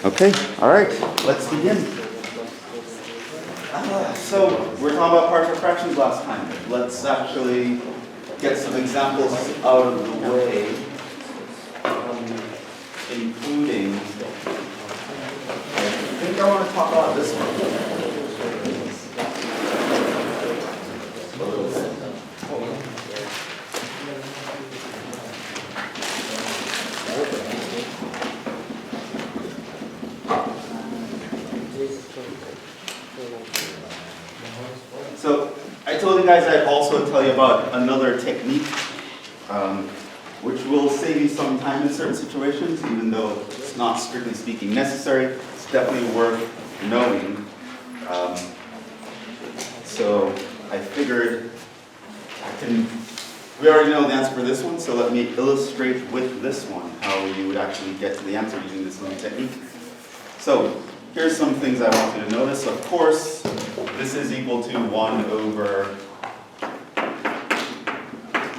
Okay, all right, let's begin. So, we're talking about partial fractions last time. Let's actually get some examples out of the way, including, I think I want to talk about this one. So I told you guys I'd also tell you about another technique, which will save you some time in certain situations, even though it's not strictly speaking necessary. It's definitely worth knowing. So I figured we already know the answer for this one, so let me illustrate with this one how you would actually get to the answer using this little technique. So here's some things I want you to notice. Of course, this is equal to 1 over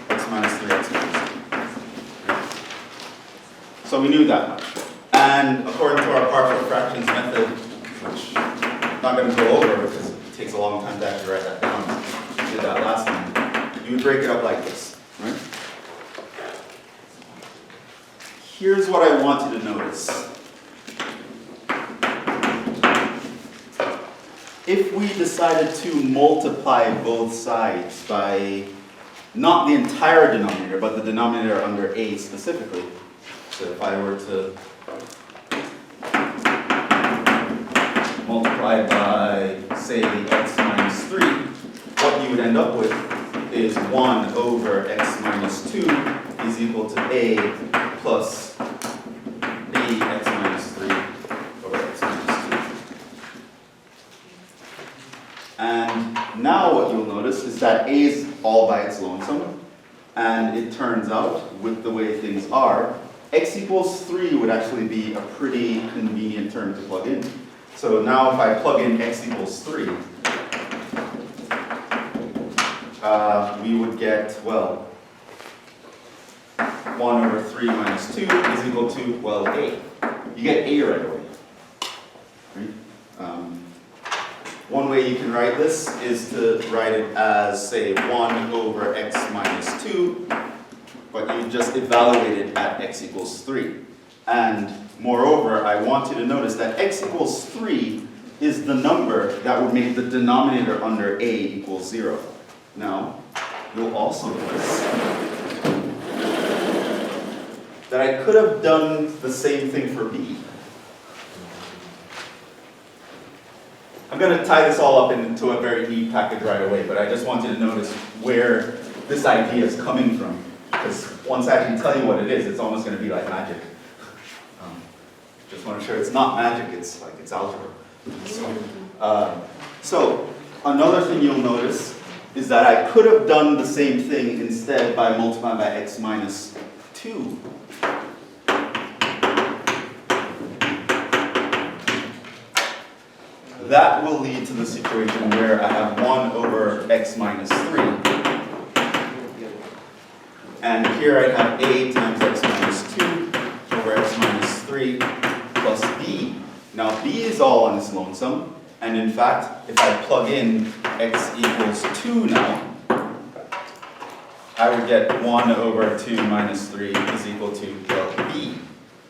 x minus 3x minus 2. So we knew that much. And according to our partial fractions method, which I'm not going to go over because it takes a long time to actually write that down, we did that last time, you would break it up like this, right? Here's what I want you to notice. If we decided to multiply both sides by not the entire denominator, but the denominator under a specifically, so if I were to multiply by, say, x minus 3, what you would end up with is 1 over x minus 2 is equal to a plus b x minus 3 over x minus 2. And now what you'll notice is that a is all by its lonesome, and it turns out, with the way things are, x equals 3 would actually be a pretty convenient term to plug in. So now if I plug in x equals 3, we would get, well, 1 over 3 minus 2 is equal to, well, a. You get a right away. Right? One way you can write this is to write it as, say, 1 over x minus 2, but you just evaluate it at x equals 3. And moreover, I want you to notice that x equals 3 is the number that would make the denominator under a equal 0. Now, you'll also notice that I could have done the same thing for b. I'm going to tie this all up into a very neat package right away, but I just want you to notice where this idea is coming from. Because once I can tell you what it is, it's almost going to be like magic. Just want to show it's not magic, it's like it's algebra. So another thing you'll notice is that I could have done the same thing instead by multiplying by x minus 2. That will lead to the situation where I have 1 over x minus 3. And here I have a times x minus 2 over x minus 3 plus b. Now b is all on its lonesome. And in fact, if I plug in x equals 2 now, I would get 1 over 2 minus 3 is equal to, well, b.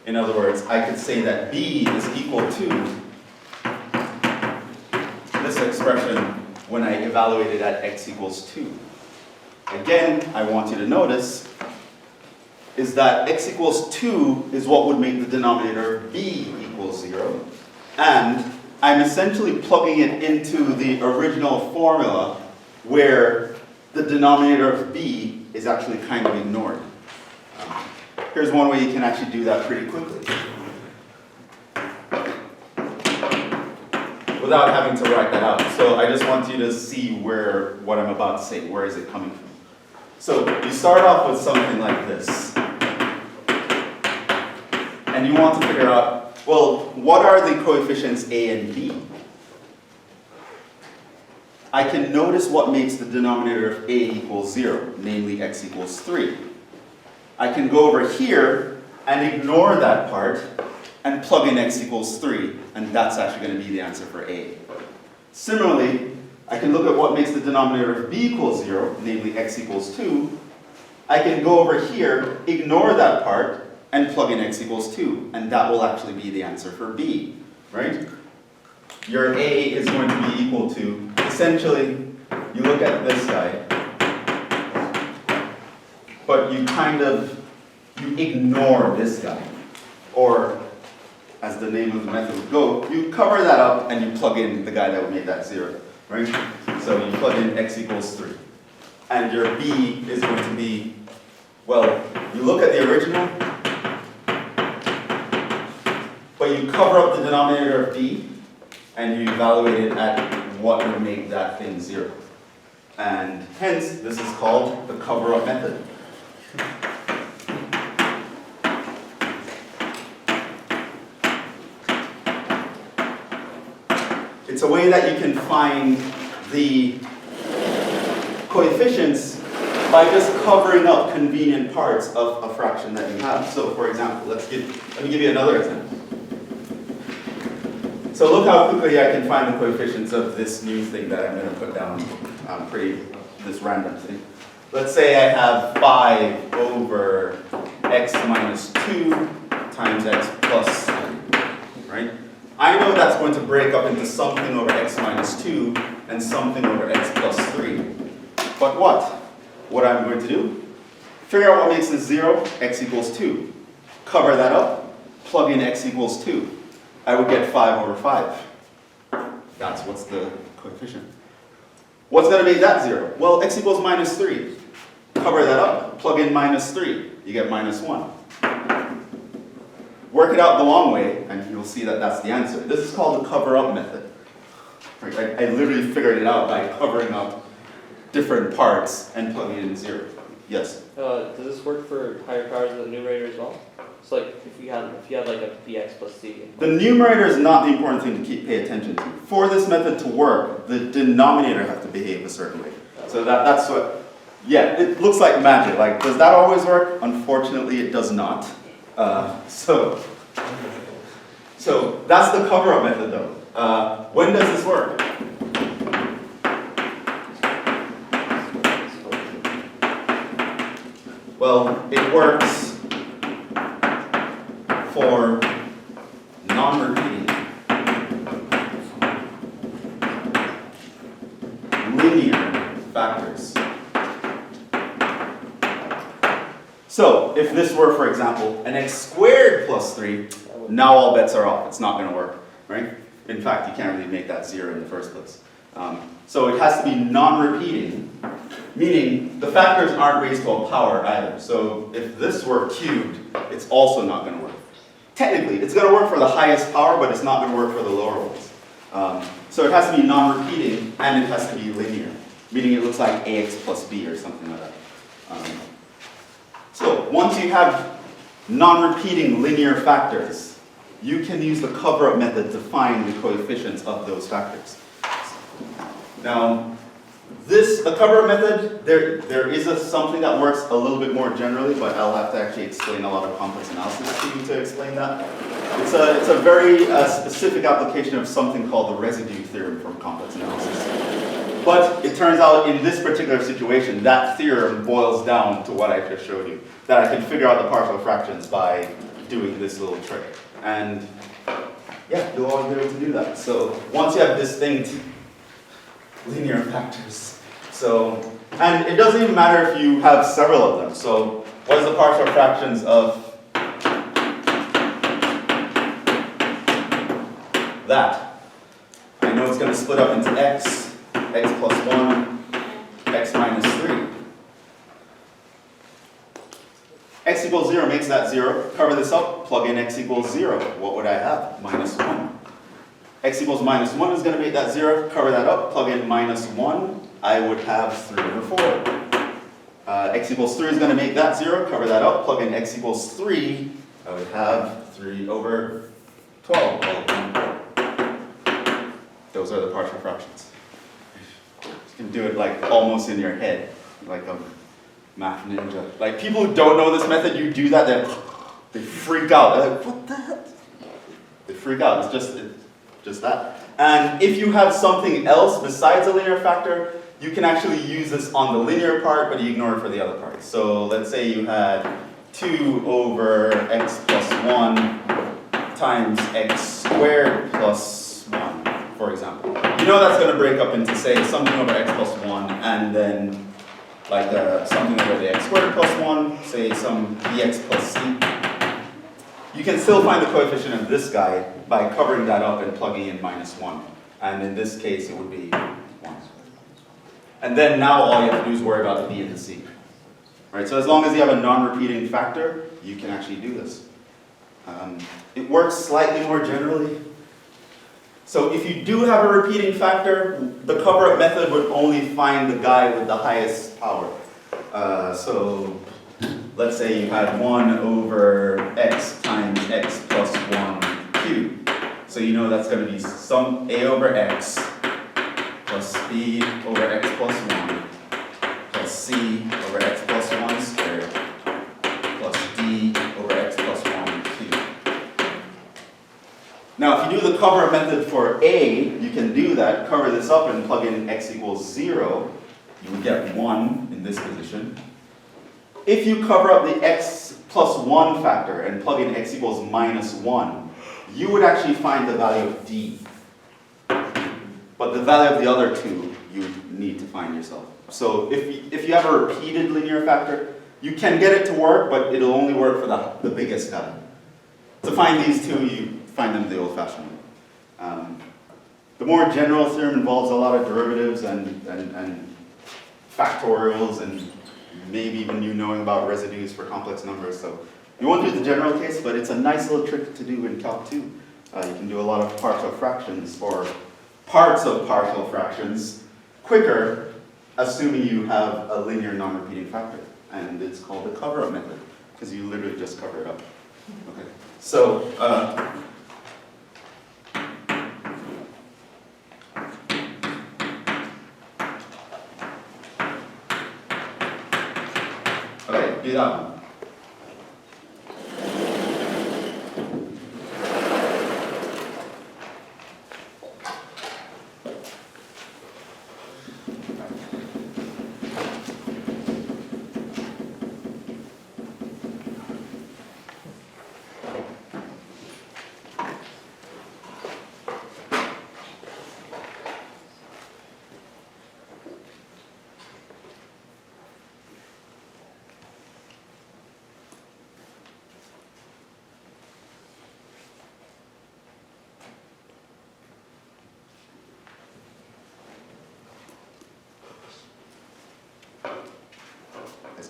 In other words, I could say that b is equal to this expression when I evaluate it at x equals 2. Again, I want you to notice is that x equals 2 is what would make the denominator b equals 0. And I'm essentially plugging it into the original formula where the denominator of b is actually kind of ignored. Here's one way you can actually do that pretty quickly, without having to write that out. So I just want you to see what I'm about to say, where is it coming from. So you start off with something like this. And you want to figure out, well, what are the coefficients a and b? I can notice what makes the denominator of a equals 0, namely x equals 3. I can go over here and ignore that part and plug in x equals 3, and that's actually going to be the answer for A. Similarly, I can look at what makes the denominator of B equals 0, namely x equals 2. I can go over here, ignore that part, and plug in x equals 2, and that will actually be the answer for B, right? Your A is going to be equal to, essentially, you look at this guy, but you you ignore this guy. Or, as the name of the method would go, you cover that up and you plug in the guy that would make that 0, right? So you plug in x equals 3. And your B is going to be, well, you look at the original, but you cover up the denominator of B, and you evaluate it at what would make that thing 0. And hence, this is called the cover-up method. It's a way that you can find the coefficients by just covering up convenient parts of a fraction that you have. So for example, let me give you another example. So look how quickly I can find the coefficients of this new thing that I'm going to put down, this random thing. Let's say I have 5 over x minus 2 times x plus 3, right? I know that's going to break up into something over x minus 2 and something over x plus 3. But what I'm going to do, figure out what makes this 0, x equals 2. Cover that up, plug in x equals 2. I would get 5 over 5. That's what's the coefficient. What's going to make that 0? Well, x equals minus 3. Cover that up, plug in minus 3. You get minus 1. Work it out the long way, and you'll see that that's the answer. This is called the cover-up method. I literally figured it out by covering up different parts and plugging in 0. Yes? Does this work for higher powers of the numerator as well? So like if you had like a bx plus c. The numerator is not the important thing to pay attention to. For this method to work, the denominator has to behave a certain way. So that's what, yeah, it looks like magic. Like, does that always work? Unfortunately, it does not. So that's the cover-up method though. When does this work? Well, it works for non-repeating linear factors. So if this were, for example, an x squared plus 3, now all bets are off. It's not going to work, right? In fact, you can't really make that 0 in the first place. So it has to be non-repeating, meaning the factors aren't raised to a power either. So if this were cubed, it's also not going to work. Technically, it's going to work for the highest power, but it's not going to work for the lower ones. So it has to be non-repeating, and it has to be linear, meaning it looks like ax plus b or something like that. So once you have non-repeating linear factors, you can use the cover-up method to find the coefficients of those factors. Now, the cover-up method, there is something that works a little bit more generally, but I'll have to actually explain a lot of complex analysis to you to explain that. It's a very specific application of something called the residue theorem from complex analysis. But it turns out in this particular situation, that theorem boils down to what I just showed you, that I can figure out the partial fractions by doing this little trick. And yeah, you'll always be able to do that. So once you have distinct linear factors, and it doesn't even matter if you have several of them. So what is the partial fractions of that? I know it's going to split up into x plus 1, x minus 3. X equals 0 makes that 0. Cover this up, plug in x equals 0. What would I have? Minus 1. X equals minus 1 is going to make that 0. Cover that up, plug in minus 1. I would have 3 over 4. X equals 3 is going to make that 0. Cover that up, plug in x equals 3. I would have 3 over 12. Those are the partial fractions. You can do it like almost in your head, like a math ninja. Like people who don't know this method, you do that, they freak out. They're like, what the heck? freak out. It's just that. And if you have something else besides a linear factor, you can actually use this on the linear part, but you ignore it for the other parts. So let's say you had 2 over x plus 1 times x squared plus 1, for example. You know that's going to break up into, say, something over x plus 1, and then like something over the x squared plus 1, say some bx plus c. You can still find the coefficient of this guy by covering that up and plugging in -1. And in this case, it would be 1. And then now all you have to do is worry about the b and the c. Right, so as long as you have a non-repeating factor, you can actually do this. It works slightly more generally. So if you do have a repeating factor, the cover-up method would only find the guy with the highest power. So let's say you had 1 over x times x plus 1 cubed. So you know that's going to be some a over x plus b over x plus 1 plus c over x plus 1 squared plus d over x plus 1 cubed. Now if you do the cover method for a, you can do that, cover this up and plug in x equals 0. You would get 1 in this position. If you cover up the x plus 1 factor and plug in x equals -1, you would actually find the value of d. But the value of the other two, you need to find yourself. So if you have a repeated linear factor, you can get it to work, but it'll only work for the biggest guy. To find these two, you find them the old-fashioned way. The more general theorem involves a lot of derivatives and factorials and maybe even you knowing about residues for complex numbers. So you won't do the general case, but it's a nice little trick to do in Calc 2. You can do a lot of partial fractions or parts of partial fractions quicker, assuming you have a linear non-repeating factor. And it's called the cover-up method, because you literally just cover it up. Okay. So, okay, do that one.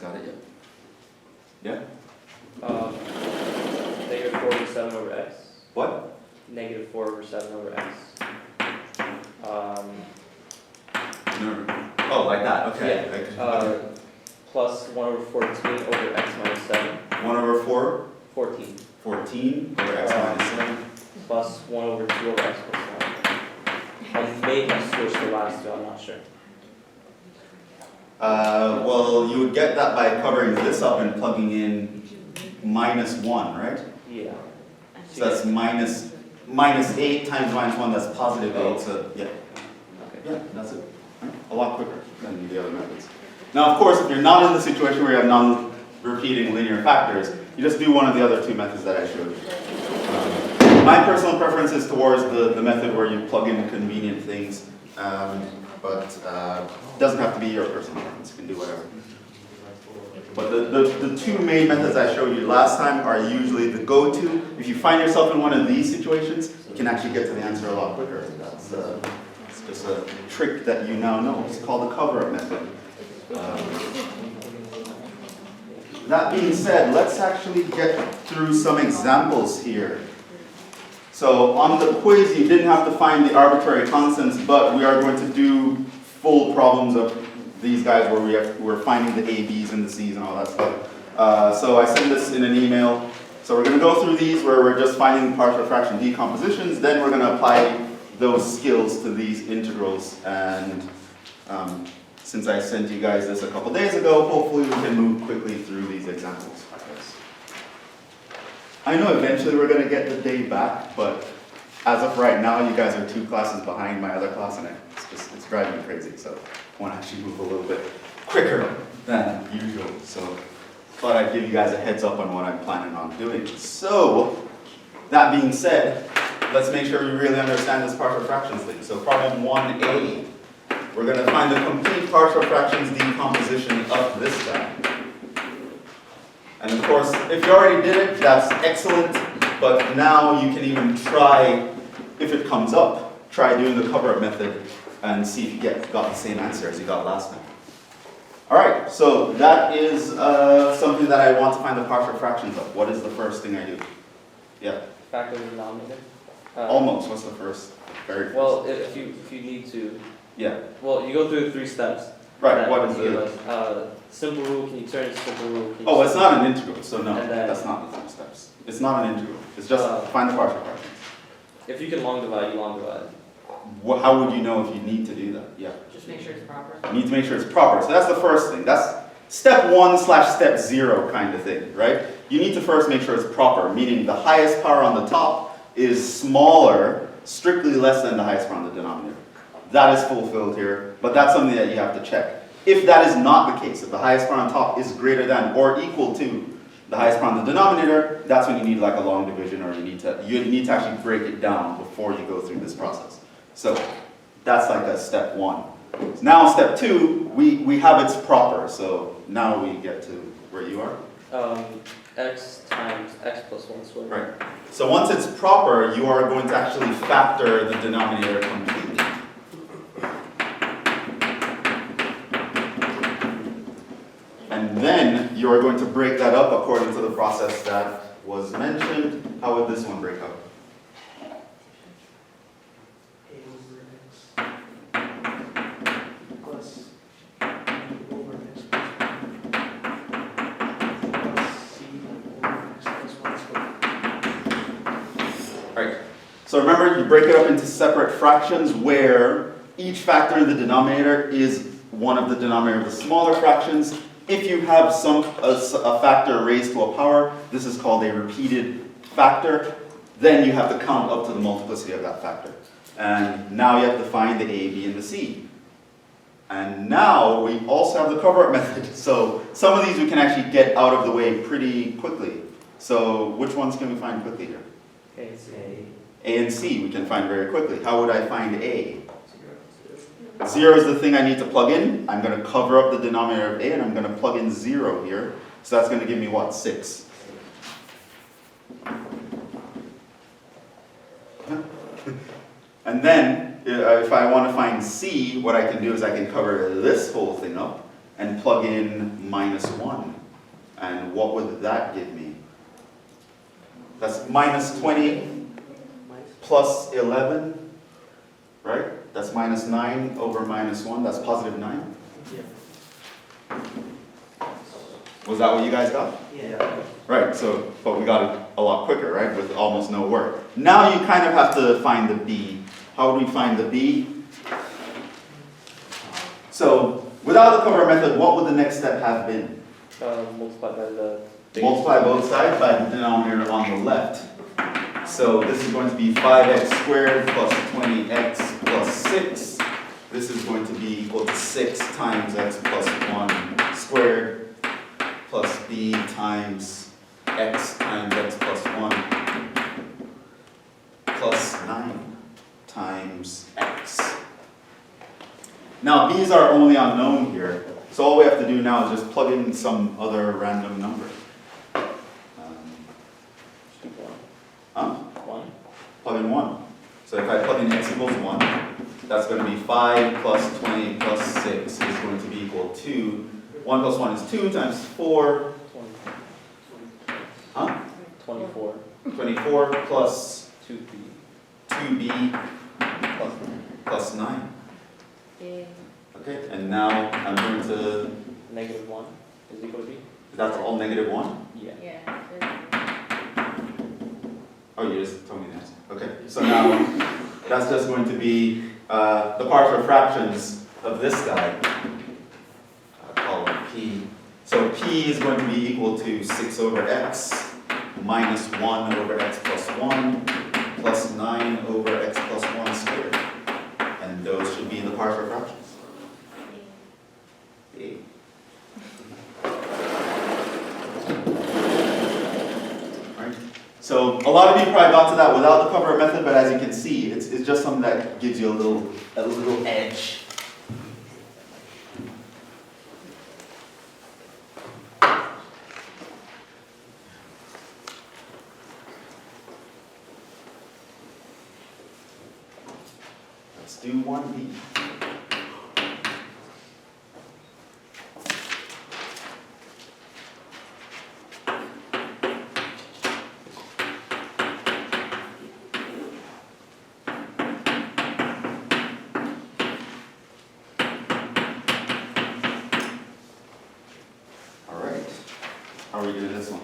Got it yet? Yeah? Negative 4 over 7 over x. What? Negative 4 over 7 over x. No. Oh, like that, okay. Yeah. Plus 1 over 14 over x minus 7. 1 over 4? 14. 14 over x minus 7. Plus 1 over 2 over x plus 1. I may have switched the last two, I'm not sure. Well, you would get that by covering this up and plugging in -1, right? Yeah. So that's minus 8 times -1, that's positive 8, so yeah. Okay. Yeah, that's it. Right? A lot quicker than the other methods. Now, of course, if you're not in the situation where you have non-repeating linear factors, you just do one of the other two methods that I showed you. My personal preference is towards the method where you plug in convenient things. But it doesn't have to be your personal preference, you can do whatever. But the two main methods I showed you last time are usually the go-to. If you find yourself in one of these situations, you can actually get to the answer a lot quicker. That's it's just a trick that you now know. It's called the cover-up method. That being said, let's actually get through some examples here. So on the quiz, you didn't have to find the arbitrary constants, but we are going to do full problems of these guys where we're finding the A, B's, and the C's and all that stuff. So I sent this in an email. So we're going to go through these where we're just finding partial fraction decompositions. Then we're going to apply those skills to these integrals. And since I sent you guys this a couple days ago, hopefully we can move quickly through these examples. I know eventually we're going to get the day back, but as of right now, you guys are 2 classes behind my other class, and it's driving me crazy, so I want to actually move a little bit quicker than usual. So thought I'd give you guys a heads up on what I'm planning on doing. So that being said, let's make sure we really understand this partial fractions thing. So problem 1A, we're going to find the complete partial fractions decomposition of this guy. And of course, if you already did it, that's excellent, but now you can even try, if it comes up, try doing the cover-up method and see if you got the same answer as you got last time. All right, so that is something that I want to find the partial fractions of. What is the first thing I do? Yeah? Factor the denominator. Almost. What's the first? Very first. Well, if you need to. Yeah. Well, you go through 3 steps. Right. What is the simple rule? Can you turn it to simple rule? Oh, it's not an integral, so no, And then- that's not the 3 steps. It's not an integral. It's just find the partial fractions. If you can long divide, you long divide. How would you know if you need to do that? Yeah. Just make sure it's proper. You need to make sure it's proper. So that's the first thing. That's step 1/step 0 kind of thing, right? You need to first make sure it's proper, meaning the highest power on the top is smaller, strictly less than the highest power on the denominator. That is fulfilled here, but that's something that you have to check. If that is not the case, if the highest power on top is greater than or equal to the highest power on the denominator, that's when you need like a long division, or you need to actually break it down before you go through this process. So that's like a step 1. Now step 2, we have its proper, so now we get to where you are. X times x plus 1 squared. Right. So once it's proper, you are going to actually factor the denominator completely. And then you are going to break that up according to the process that was mentioned. How would this one break up? A over x plus B over x plus C over x plus 1 squared. Right. So remember, you break it up into separate fractions where each factor in the denominator is one of the denominator of the smaller fractions. If you have a factor raised to a power, this is called a repeated factor, then you have to count up to the multiplicity of that factor. And now you have to find the A, B, and the C. And now we also have the cover-up method. So some of these we can actually get out of the way pretty quickly. So which ones can we find quickly here? A and C. A and C we can find very quickly. How would I find A? 0 is the thing I need to plug in. I'm going to cover up the denominator of A, and I'm going to plug in 0 here. So that's going to give me what? 6. And then, if I want to find C, what I can do is I can cover this whole thing up and plug in -1. And what would that give me? That's minus 20 plus 11, right? That's minus 9 over minus 1. That's positive 9. Yeah. Was that what you guys got? Yeah. Right, so, but we got it a lot quicker, right? With almost no work. Now you kind of have to find the B. How would we find the B? So, without the cover method, what would the next step have been? Multiply by the Multiply both sides by the denominator on the left. So this is going to be 5x squared plus 20x plus 6. This is going to be equal to 6 times x plus 1 squared plus b times x plus 1 plus 9 times x. Now these are only unknown here, so all we have to do now is just plug in some other random number. Huh? 1. Plug in 1. So if I plug in x equals 1, that's going to be 5 plus 20 plus 6 is going to be equal to 1 plus 1 is 2 times 4. 20. Huh? 24. 24 plus 2b. 2b plus 9. Okay, and now I'm going to, Negative 1 is equal to b. that's all negative 1? Yeah. Yeah. Oh, you just told me that. Okay, so now that's just going to be the partial fractions of this guy. I'll call it P. So P is going to be equal to 6 over x minus 1 over x plus 1 plus 9 over lot of you probably got to that without the cover method, but as you can see, it's just something that gives you a little edge. Let's do 1B. How are we doing this one?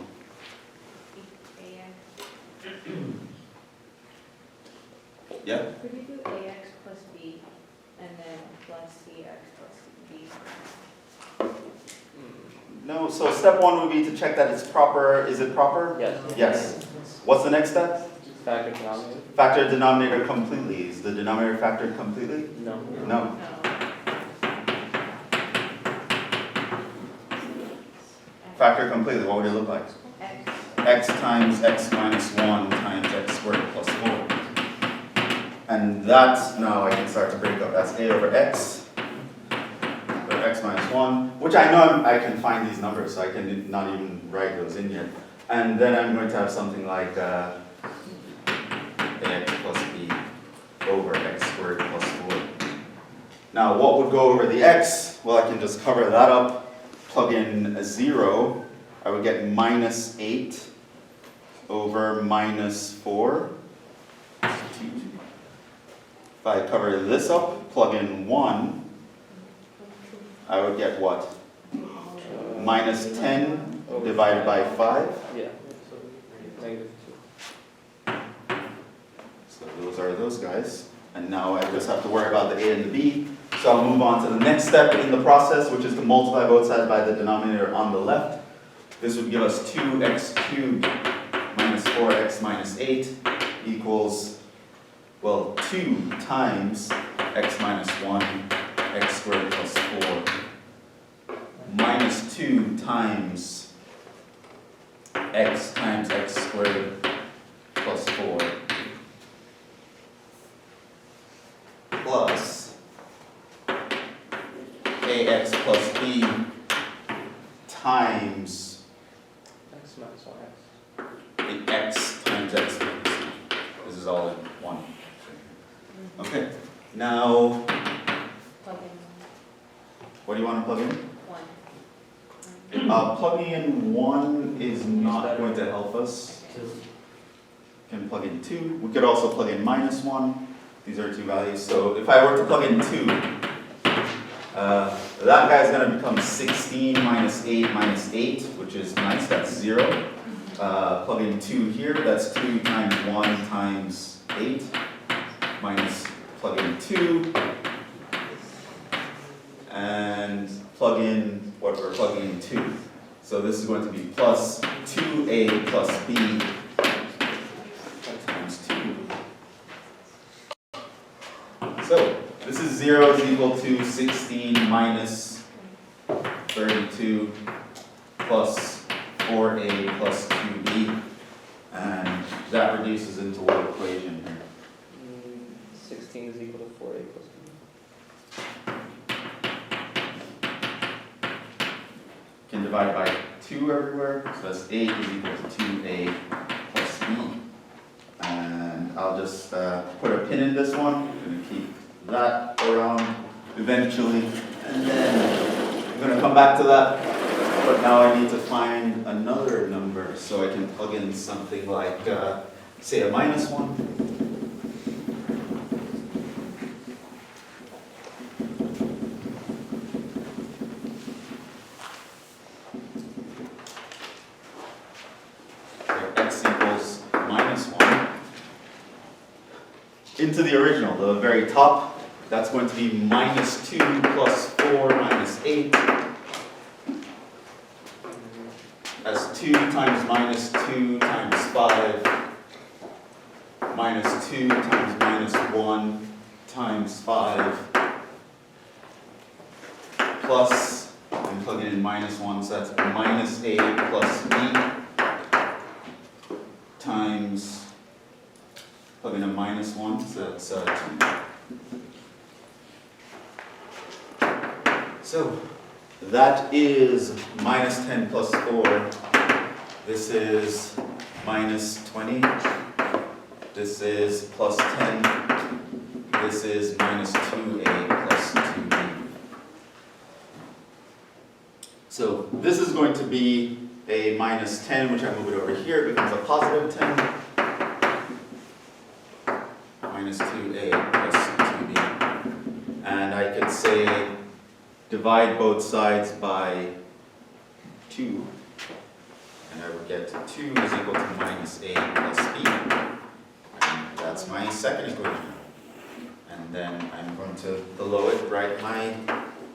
Yeah? Could we do AX plus B and then plus CX plus B? No, so step one would be to check that it's proper. Is it proper? Yes. Yes. What's the next step? Factor denominator? Factor denominator completely. Is the denominator factored completely? No. No. No. Factor completely, what would it look like? X. X times x minus 1 times x squared plus 4. And that's, now I can start to break up. That's a over x, or x minus 1, which I know I can find these numbers, so I can not even write those in yet. And then I'm going to have something like ax plus b over x squared plus 4. Now what would go over the x? Well, I can just cover that up, plug in a 0. I would get minus 8 over minus 4. If I cover this up, plug in 1, I would get what? Minus 10 divided by 5. Yeah. -2. So those are those guys. And now I just have to worry about the a and the b. So I'll move on to the next step in the process, which is to multiply both sides by the denominator on the left. This would give us 2x cubed minus 4x minus 8 equals, well, 2 times x minus 1, x squared plus 4, minus 2 times x squared plus 4, plus ax plus b times X minus 1x. the x times x minus b. This is all in one. Okay, now, Plug in what do you want to plug in? 1. Plugging in 1 is not going to help us. Can plug in 2. We could also plug in minus 1. These are two values. So if I were to plug in 2, that guy is going to become 16 minus 8 minus 8, which is nice. That's 0. Plug in 2 here. That's 2 times 1 times 8 minus plug in 2. And plug in what we're plugging in 2. So this is going to be plus 2a plus b times 2. So this is 0 is equal to 16 minus 32 plus 4a plus 2b. And that reduces into what equation here? 16 is equal to 4a plus b. Can divide by 2 everywhere, so that's 8 is equal to 2a plus b. And I'll just put a pin in this one. I'm going to keep that around eventually. And then I'm going to come back to that. But now I need to find another number so I can plug in something like, say, a minus 1. X equals minus 1. Into the original, the very top, that's going to be minus 2 plus 4 minus 8. That's 2 times minus 2 times 5 minus 2 times minus 1 times 5 plus, I'm plugging in minus 1, so that's minus a plus b times, plug in a -1, so that's 2. So that is -10 plus 4. This is -20. This is plus 10. This is -2a plus 2b. So this is going to be a -10, which I move it over here, it becomes a positive 10. -2a plus 2b. And I could say divide both sides by 2. And I would get 2 is equal to -a plus b. And that's my second equation. And then I'm going to, below it, write my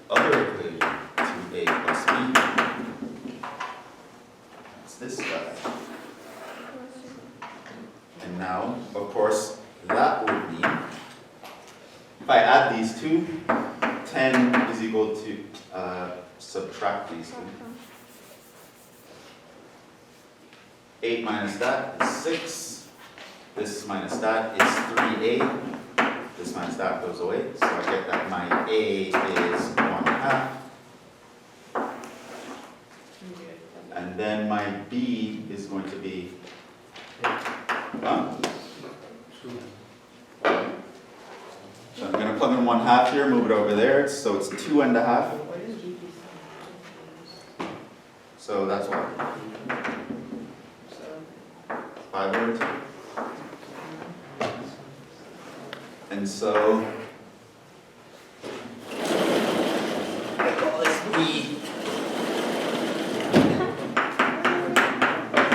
other equation, 2a plus b. That's this guy. And now, of course, that would mean, if I add these two, 10 is equal to, subtract these two. 8 minus that is 6. This minus that is 3a. This minus that goes away, so I get that my a is 1/2. And then my b is going to be, so I'm going to plug in 1/2 here, move it over there, so it's 2.5. So that's what? 5 over 2. And so, I call this b.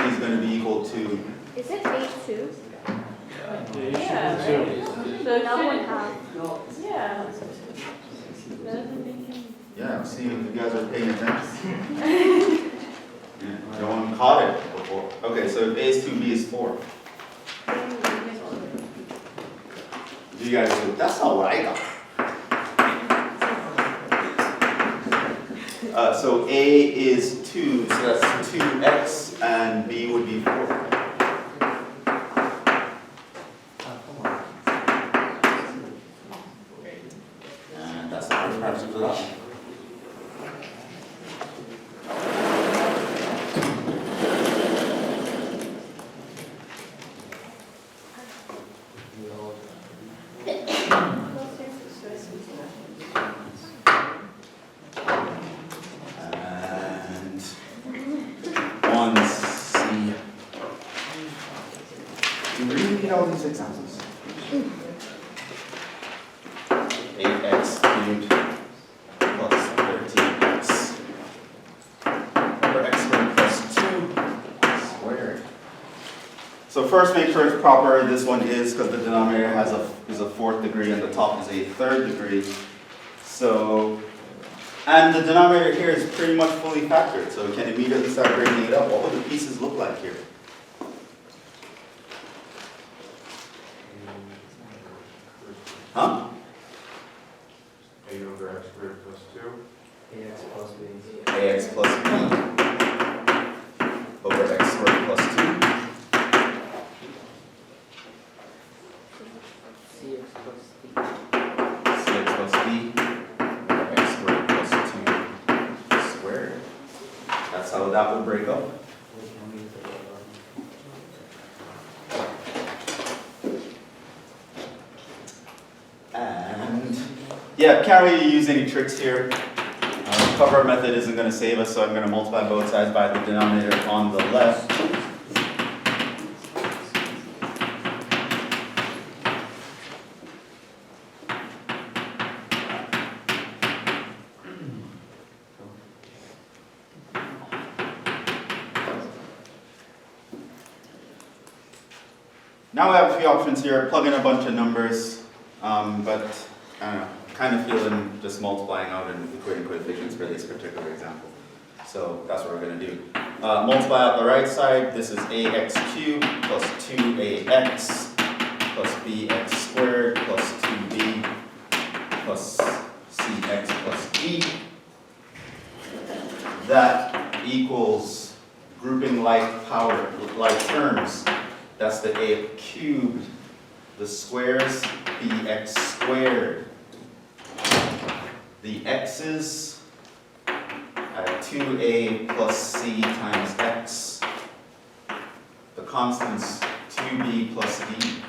Is going to be equal to, Is it A2? Yeah. So now 1/2. Yeah. yeah, see if you guys are paying attention. Yeah, no one caught it before. Okay, so if a is 2, b is 4. You guys do, that's not what I got. So a is 2, so that's 2x, and b would be 4. And that's the first part of the question. All these examples. 8x cubed plus 13x over x squared plus 2 squared. So first make sure it's proper. This one is because the denominator is a 4th degree and the top is a 3rd degree. So, and the denominator here is pretty much fully factored. So we can immediately start breaking it up. What would the pieces look like here? Huh? A over x squared plus 2. AX plus b. ax plus b over x squared plus 2. CX plus D. cx plus b over x squared plus 2 squared. That's how that would break up. And yeah, can't really use any tricks here. Cover method isn't going to save us, so I'm going to multiply both sides by the denominator on the left. Now we have a few options here. Plug in a bunch of numbers, but I don't know, kind of feeling just multiplying out and equating coefficients for this particular example. So that's what we're going to do. Multiply out the right side. This is ax cubed plus 2ax plus bx squared plus 2b plus cx plus d. That equals grouping like terms. That's the a cubed. The squares, bx squared. The x's at 2a plus c times x. The constants 2b plus d.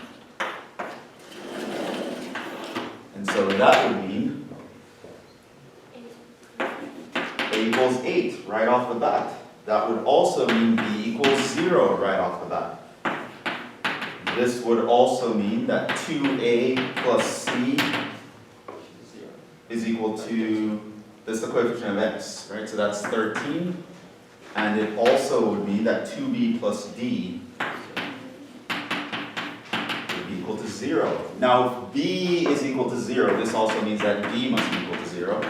And so that would mean a equals 8 right off the bat. That would also mean b equals 0 right off the bat. This would also mean that 2a plus c is equal to, this is the coefficient of x, right? So that's 13. And it also would mean that 2b plus d would be equal to 0. Now, if b is equal to 0, this also means that d must be equal to 0.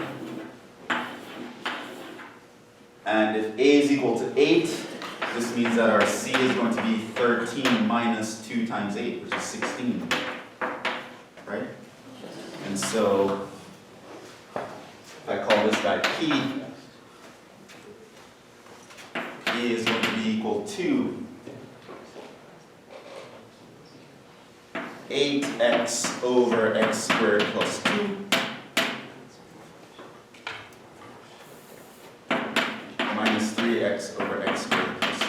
And if a is equal to 8, this means that our c is going to be 13 minus 2 times 8, which is 16. Right? And so, if I call this guy P is going to be equal to 8x over x squared plus 2 minus 3x over x squared plus 2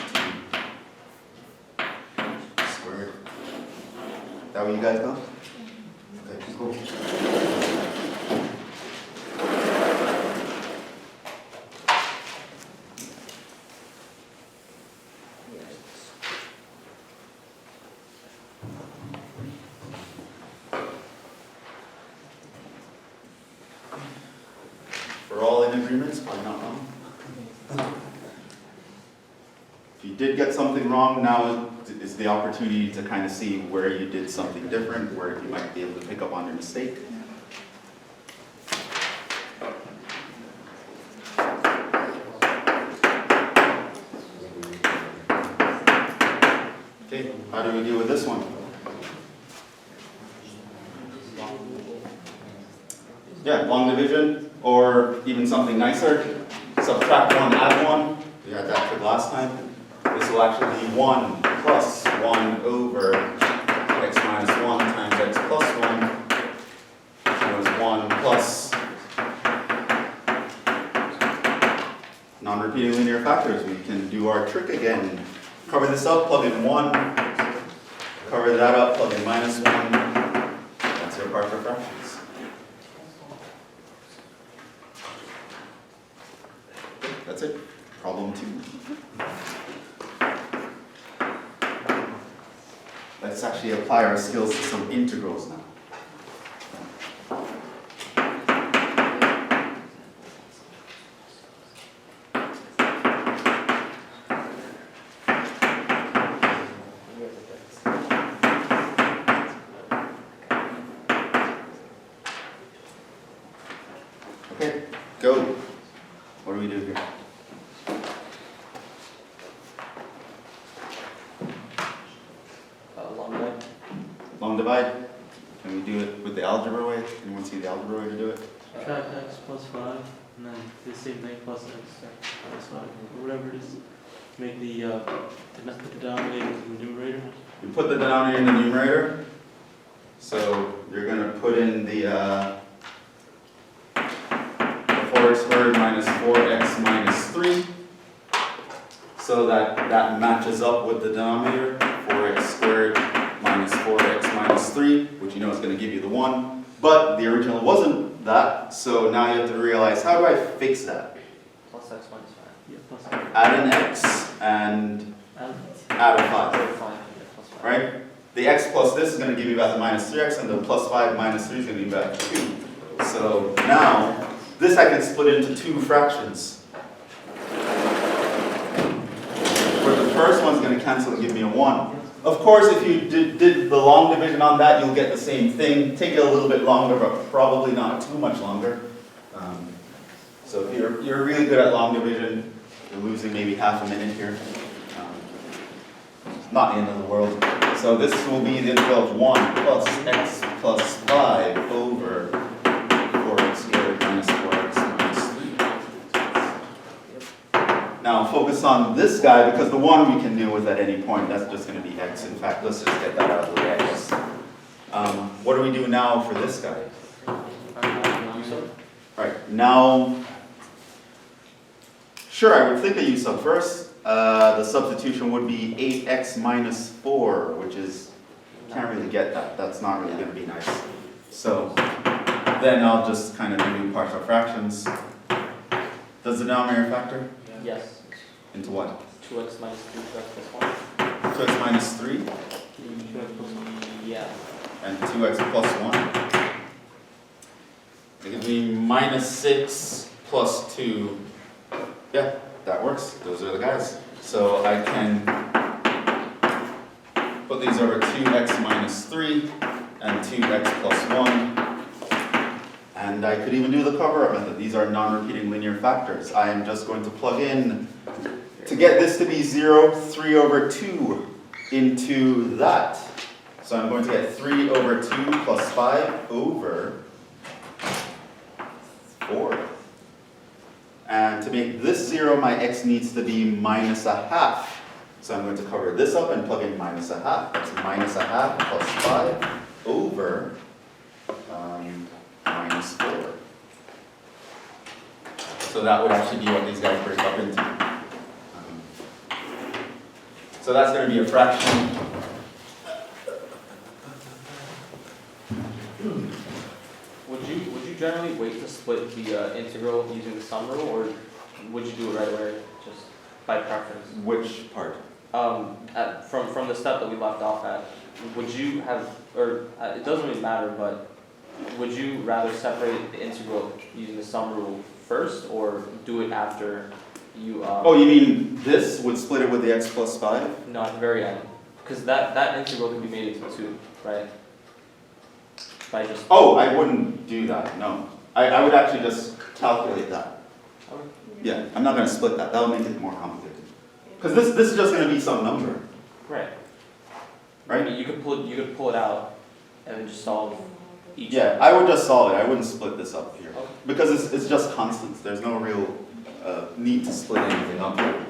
squared. Is that what you guys know? Okay, cool. We're all in agreement, probably not wrong. If you did get something wrong, now is the opportunity to kind of see where you did something different, where you might be able to pick up on your mistake. Okay, how do we deal with this one? Yeah, long division, or even something nicer, subtract 1, add 1. We had that for last time. This will actually be 1 plus 1 over x minus 1 times x plus 1, which was 1 plus non-repeating linear factors. We can do our trick again. Cover this up, plug in 1. Cover that up, plug in minus 1. That's your partial fractions. That's it. Problem 2. Let's actually apply our skills to some integrals now. Okay, go. What do we do here? Long divide. Can we do it with the algebra way? Anyone see the algebra way to do it? Subtract x plus 5, and then the same thing plus x plus 5, or whatever it is. Make put the denominator in the numerator. You put the denominator in the numerator. So you're going to put in the 4x squared minus 4x minus 3. So that matches up with the denominator, 4x squared minus 4x minus 3, which you know is going to give you the 1. But the original wasn't that, so now you have to realize, how do I fix that? Plus x minus 5. Yeah, plus 5. Add an x and add a 5. Right? The x plus this is going to give you back the minus 3x, and the plus 5 minus 3 is going to give you back 2. So now, this I can split into 2 fractions. Where the first one's going to cancel and give me a 1. Of course, if you did the long division on that, you'll get the same thing. Take it a little bit longer, but probably not too much longer. So if you're really good at long division, you're losing maybe half a minute here. Not the end of the world. So this will be the integral of 1 plus x plus 5 over 4x squared minus 4x minus 3. Now focus focus on this guy because the 1 we can deal with at any point. That's just going to be x. In fact, let's just get that out of the way. X. What do we do now for this guy? Alright, now, sure, I would think of u sub first. The substitution would be 8x minus 4, which is, can't really get that. That's not really going to be nice. So then I'll just kind of do partial fractions. Does the denominator factor? Yes. Into what? 2x minus 3 plus 1. 2x minus 3 Yeah. and 2x plus 1. It gives me minus 6 plus 2. Yeah, that works. Those are the guys. So I can put these over 2x minus 3 and 2x plus 1. And I could even do the cover-up method. These are non-repeating linear factors. I am just going to plug in, to get this to be 0, 3 over 2 into that. So I'm going to get 3 over 2 plus 5 over 4. And to make this 0, my x needs to be minus a half. So I'm going to cover this up and plug in minus a half. That's minus a half plus 5 over minus 4. So that would actually be what these guys break up into. So that's going to be a fraction. Would you generally wait to split the integral using the sum rule, or would you do it right away, just by preference? Which part? From the step that we left off at, would you have, or it doesn't really matter, but would you rather separate the integral using the sum rule first, or do it after you? Oh, you mean this would split it with the x plus 5? No, at the very end, because that integral can be made into 2, right? By just. Oh, I wouldn't do that, no. I would actually just calculate that. Okay. Yeah, I'm not going to split that. That'll make it more complicated. Because this is just going to be some number. Right. Right? I mean, you could pull it out and then just solve each. Yeah, I would just solve it. I wouldn't split this up here. Okay. Because it's just constants. There's no real need to split anything up here.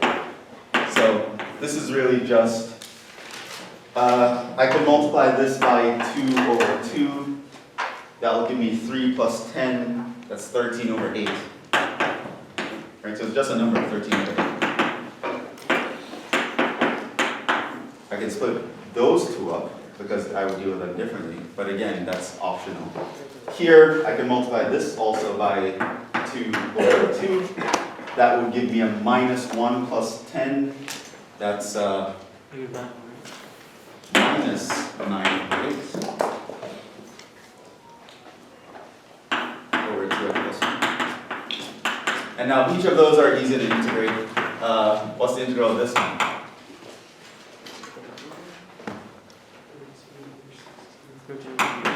So this is really just, I could multiply this by 2 over 2. That will give me 3 plus 10. That's 13 over 8. Right, so it's just a number of 13 over 8. I can split those two up because I would deal with them differently. But again, that's optional. Here, I can multiply this also by 2 over 2. That would give me a minus 1 plus 10. That's minus 9 over 8. Over 2x plus 1. And now each of those are easy to integrate. What's the integral of this one?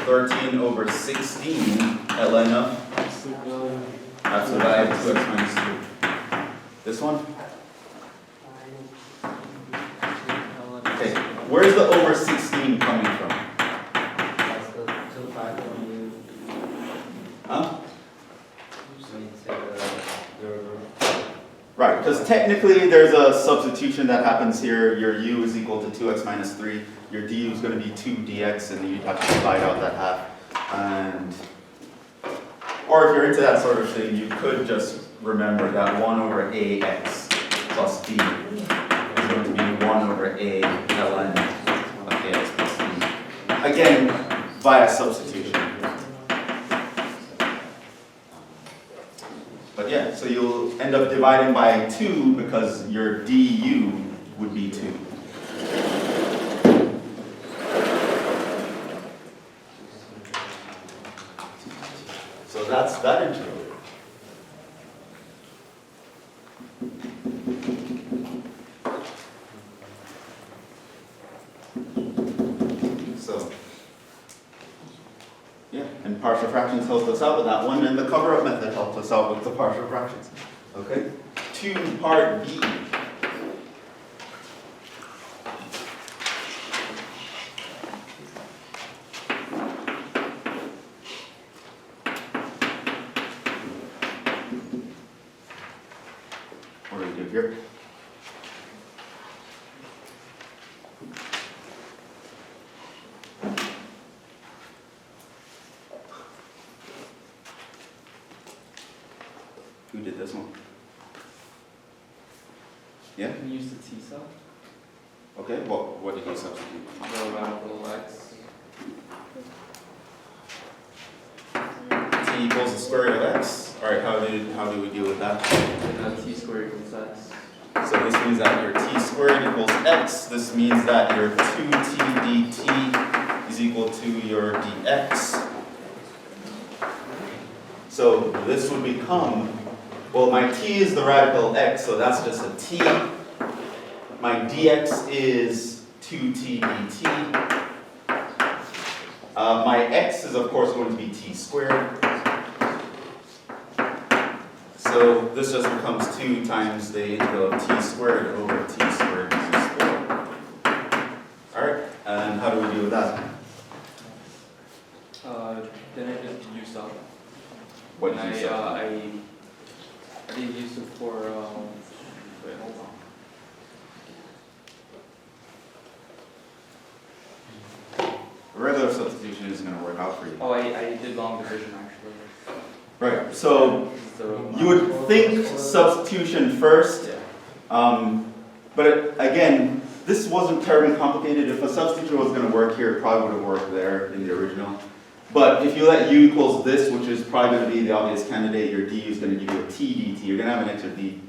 13 over 16 ln of. That's what I have 2x minus 2. This one? Okay, where's the over 16 coming from? That's the 2 5 when you, Huh? when you take the root. Right, because technically there's a substitution that happens here. Your u is equal to 2x minus 3. Your du is going to be 2 dx, and you'd have to divide out that half. And, or if you're into that sort of thing, you could just remember that 1 over ax plus b is going to be 1 over a ln of ax plus b. Again, via substitution. But yeah, so you'll end up dividing by 2 because your du would be 2. So that's that integral. So, yeah, and partial fractions helped us out with that one, and the cover-up method helped us out with the partial fractions. Okay? 2 part B. What do we do here? Who did this one? Yeah? Can you use the T cell? Okay, what did you substitute? The radical x. T equals the square root of x. Alright, how do we deal with that? And T squared equals x. So this means that your t squared equals x. This means that your 2t dt is equal to your dx. So this would become, well, my t is the radical x, so that's just a t. My dx is 2t dt. My x is, of course, going to be t squared. So this just becomes 2 times the integral of t squared over t squared minus 4. Alright, and how do we deal with that? Then I just use up. What did you say? I did use it for, wait, hold on. Regular substitution isn't going to work out for you. Oh, I did long division actually. Right, so So, you would think substitution first, yeah. but again, this wasn't terribly complicated. If a substitution was going to work here, it probably would have worked there in the original. But if you let u equals this, which is probably going to be the obvious candidate, your d is going to give you a t dt. You're going to have an extra d.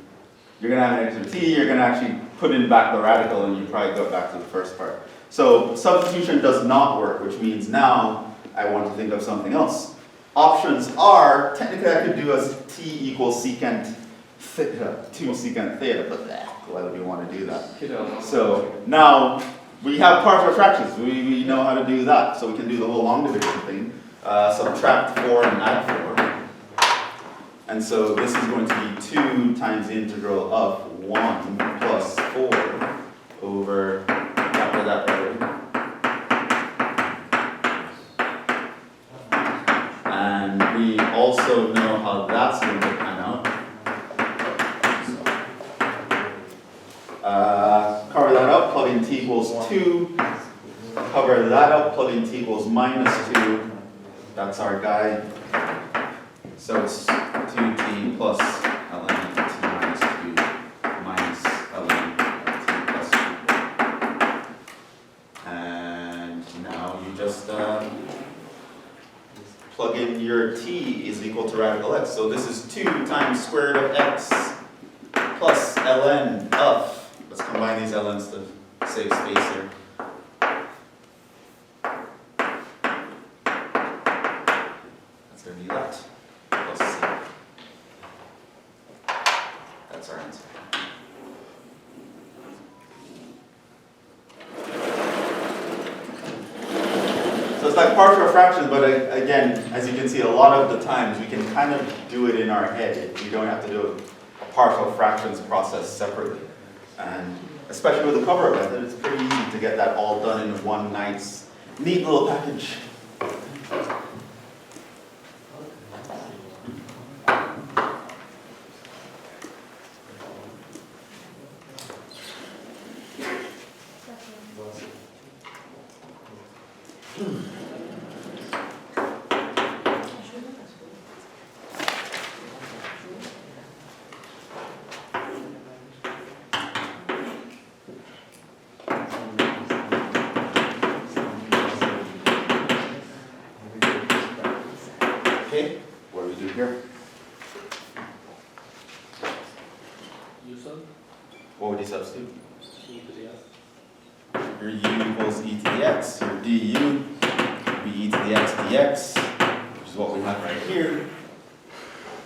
You're going to have an extra t. You're going to actually put in back the radical, and you probably go back to the first part. So substitution does not work, which means now I want to think of something else. Options are, technically I could do as t equals secant theta, 2 secant theta, but why would you want to do that? So now we have partial fractions. We know how to do that, so we can do the whole long division thing. Subtract 4 and add 4. And so this is going to be 2 times the integral of 1 plus 4 over, after that, right? And we also know how that's going to pan out. Cover that up, plug in t equals 2. Cover that up, plug in t equals minus 2. That's our guy. So it's 2t plus ln of t minus 2 minus ln of t plus 2. And now you just plug in your t is equal to radical x. So this is 2 times square root of x plus ln of, let's combine these ln's to save space here. That's going to be that plus c. That's our answer. So it's like partial fractions, but again, as you can see, a lot of the times we can kind of do it in our head. We don't have to do a partial fractions process separately. And especially with the cover method, it's pretty easy to get that all done in one nice, neat little package. Okay, what do we do here? Use up. What would you substitute? E to the f. Your u equals e to the x. Your du would be e to the x dx, which is what we have right here.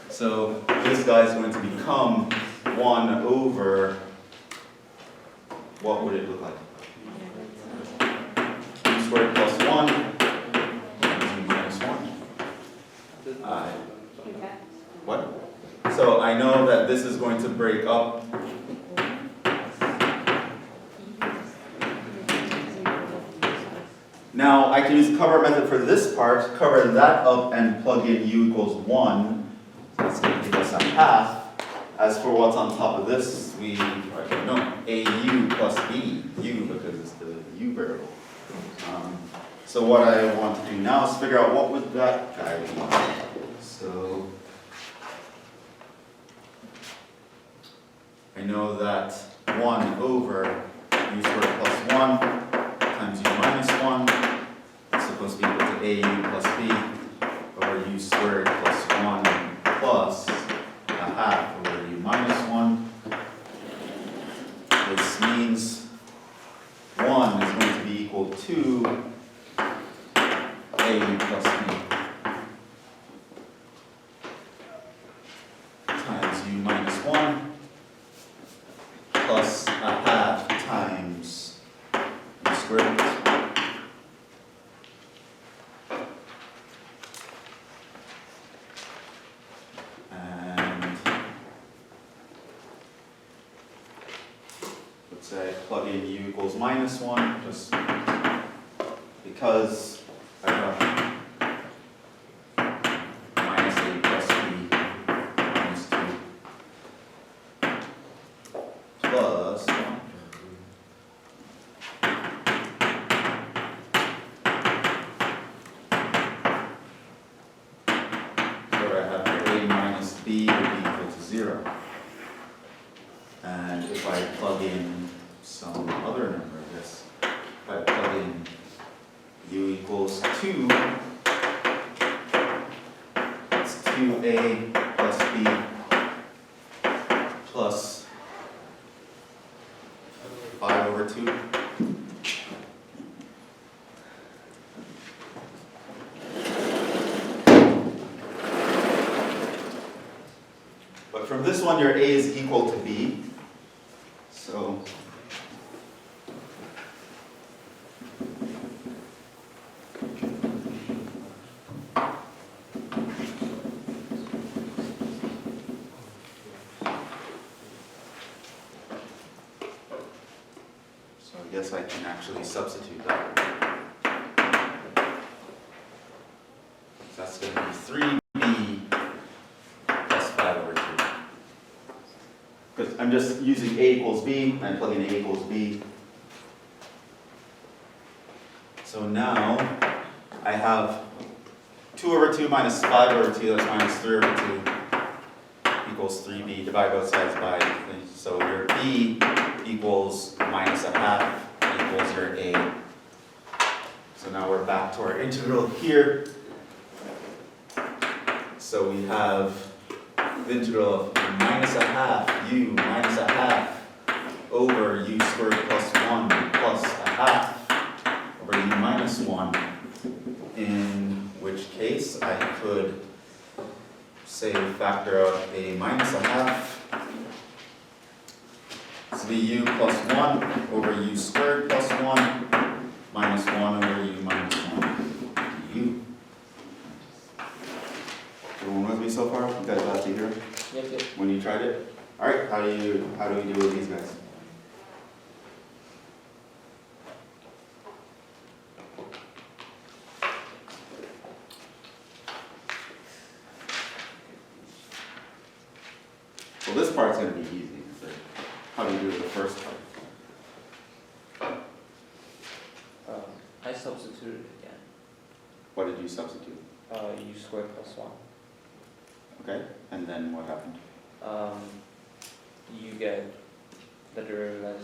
So this guy is going to become 1 over, what would it look like? U squared plus 1, minus 1. What? So I know that this is going to break up. Now I can use the cover method for this part, cover that up and plug in u equals 1. So that's going to give us a half. As for what's on top of this, we know au plus b, u because it's the u variable. So what I want to do now is figure out what would that guy be. So I know that 1 over u squared plus 1 times u minus 1 is supposed to be equal to au plus b over u squared plus 1 plus a half over u minus 1. This means 1 is going to be equal to au plus b times u minus 1 plus a half times u squared. And let's say I plug in u equals minus 1 just because I got minus a plus b minus 2 plus 1. Where I have a minus b would be equal to 0. And if I plug in some other number, I guess, if I plug in u equals 2, it's 2a plus b plus 5 over 2. But from this one, your a is equal to b. So I guess I can actually substitute that. So that's going to be 3b plus 5 over 2. Because I'm just using a equals b, and I plug in a equals b. So now I have 2 over 2 minus 5 over 2, that's minus 3 over 2, equals 3b. Divide both sides by 3. So your b equals minus a half equals your a. So now we're back to our integral here. So we have the integral of minus a half u minus a half over u squared plus 1 plus a half over u minus 1, in which case I could say factor out a minus a half. So be u plus 1 over u squared plus 1 minus 1 over u minus 1 u. Everyone with me so far? You guys got to here? Yep, yep. When you tried it? Alright, how do we do with these guys? Well, this part's going to be easy. So how do you do the first part? I substituted it again. What did you substitute? U squared plus 1. Okay, and then what happened? You get the derivative as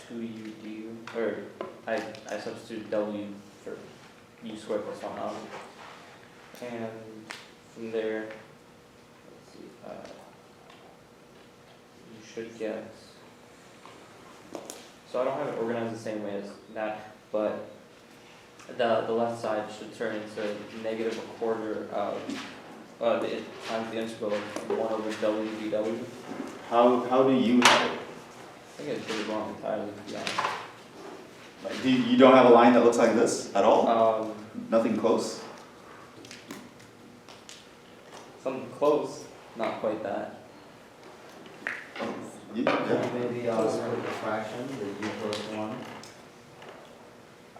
2u du, or I substitute w for u squared plus 1 and from there, let's see, you should get, so I don't have it organized the same way as that, but the left side should turn into negative a quarter of times the integral of 1 over w dw. How do you have it? I think I did it wrong entirely, to be honest. Like, you don't have a line that looks like this at all? Nothing close? Something close, not quite that. Yeah. Maybe I'll split the fraction, the u plus 1,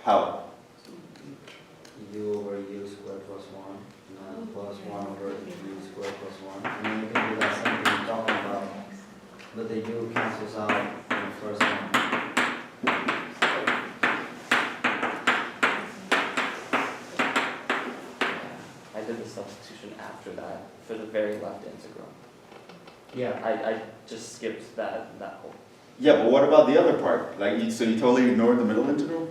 How? u over u squared plus 1, and then plus 1 over u squared plus 1. And then you can do that same thing you're talking about, but the u cancels out in the first one. I did the substitution after that for the very left integral. Yeah. I just skipped that whole. Yeah, but what about the other part? Like, so you totally ignored the middle integral?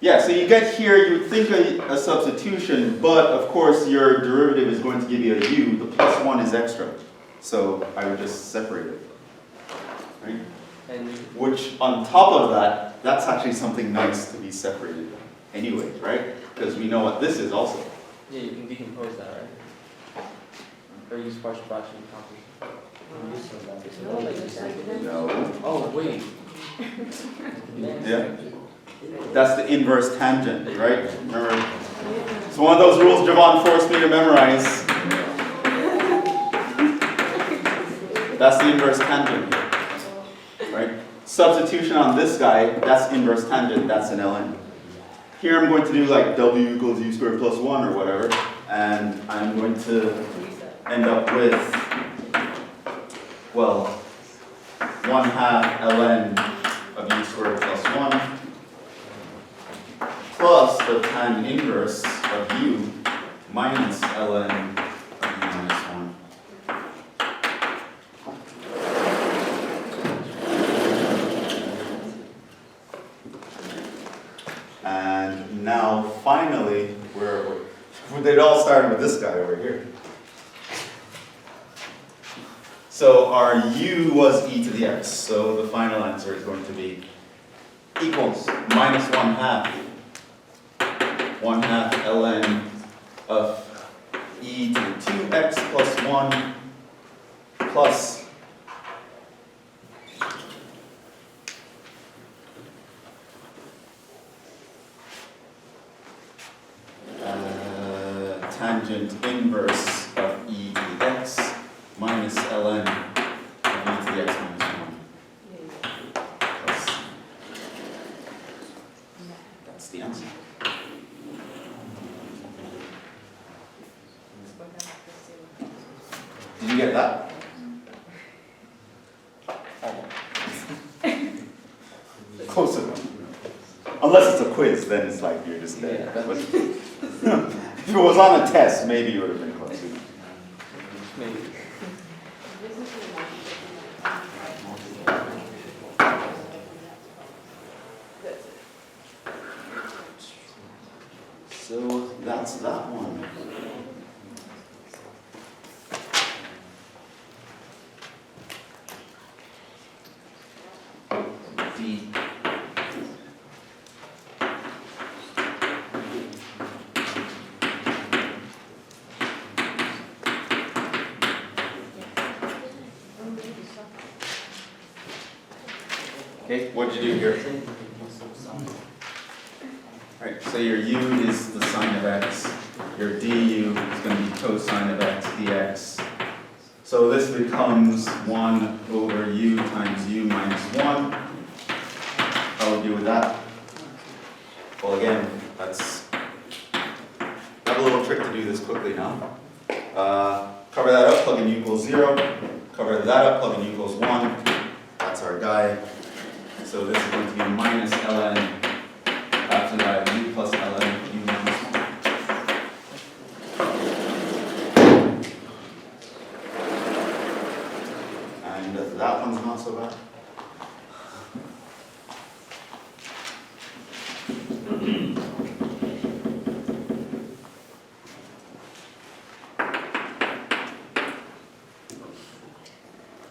Yeah, so you get here, you think a substitution, but of course your derivative is going to give you a u. The plus 1 is extra. So I would just separate it. Right? And Which, on top of that, that's actually something nice to be separated anyway, right? Because we know what this is also. yeah, you can decompose that, right? Or use partial fraction composition. No, it's like No. Oh, wait. Yeah. That's the inverse tangent, right? Remember? It's one of those rules Jhevon forced me to memorize. That's the inverse tangent, right? Substitution on this guy, that's inverse tangent, that's an ln. Here I'm going to do like w equals u squared plus 1 or whatever, and I'm going to end up with, well, 1/2 ln of u squared plus 1 plus the tan inverse of u minus ln of u minus 1. And now finally, it all started with this guy over here. So our u was e to the x, so the final answer is going to be equals minus 1/2 ln of e to the 2x plus 1 plus tangent inverse of e to the x minus ln of e to the x minus 1 plus. That's the answer. Did you get that? Close enough. Unless it's a quiz, then it's like you're just dead. Yeah, But if it was on a test, maybe you would have been close enough. Maybe. So that's that one. D. Okay, what'd you do here? Right, so your u is the sine of x, your du is going to be cosine of x dx. So this becomes 1 over u times u minus 1. How would you do with that? Well, again, that's, I have a little trick to do this quickly now. Cover that up, plug in u equals 0. Cover that up, plug in u equals 1. That's our guy. So this is going to be minus ln after that u plus ln u minus 1. And that one's not so bad.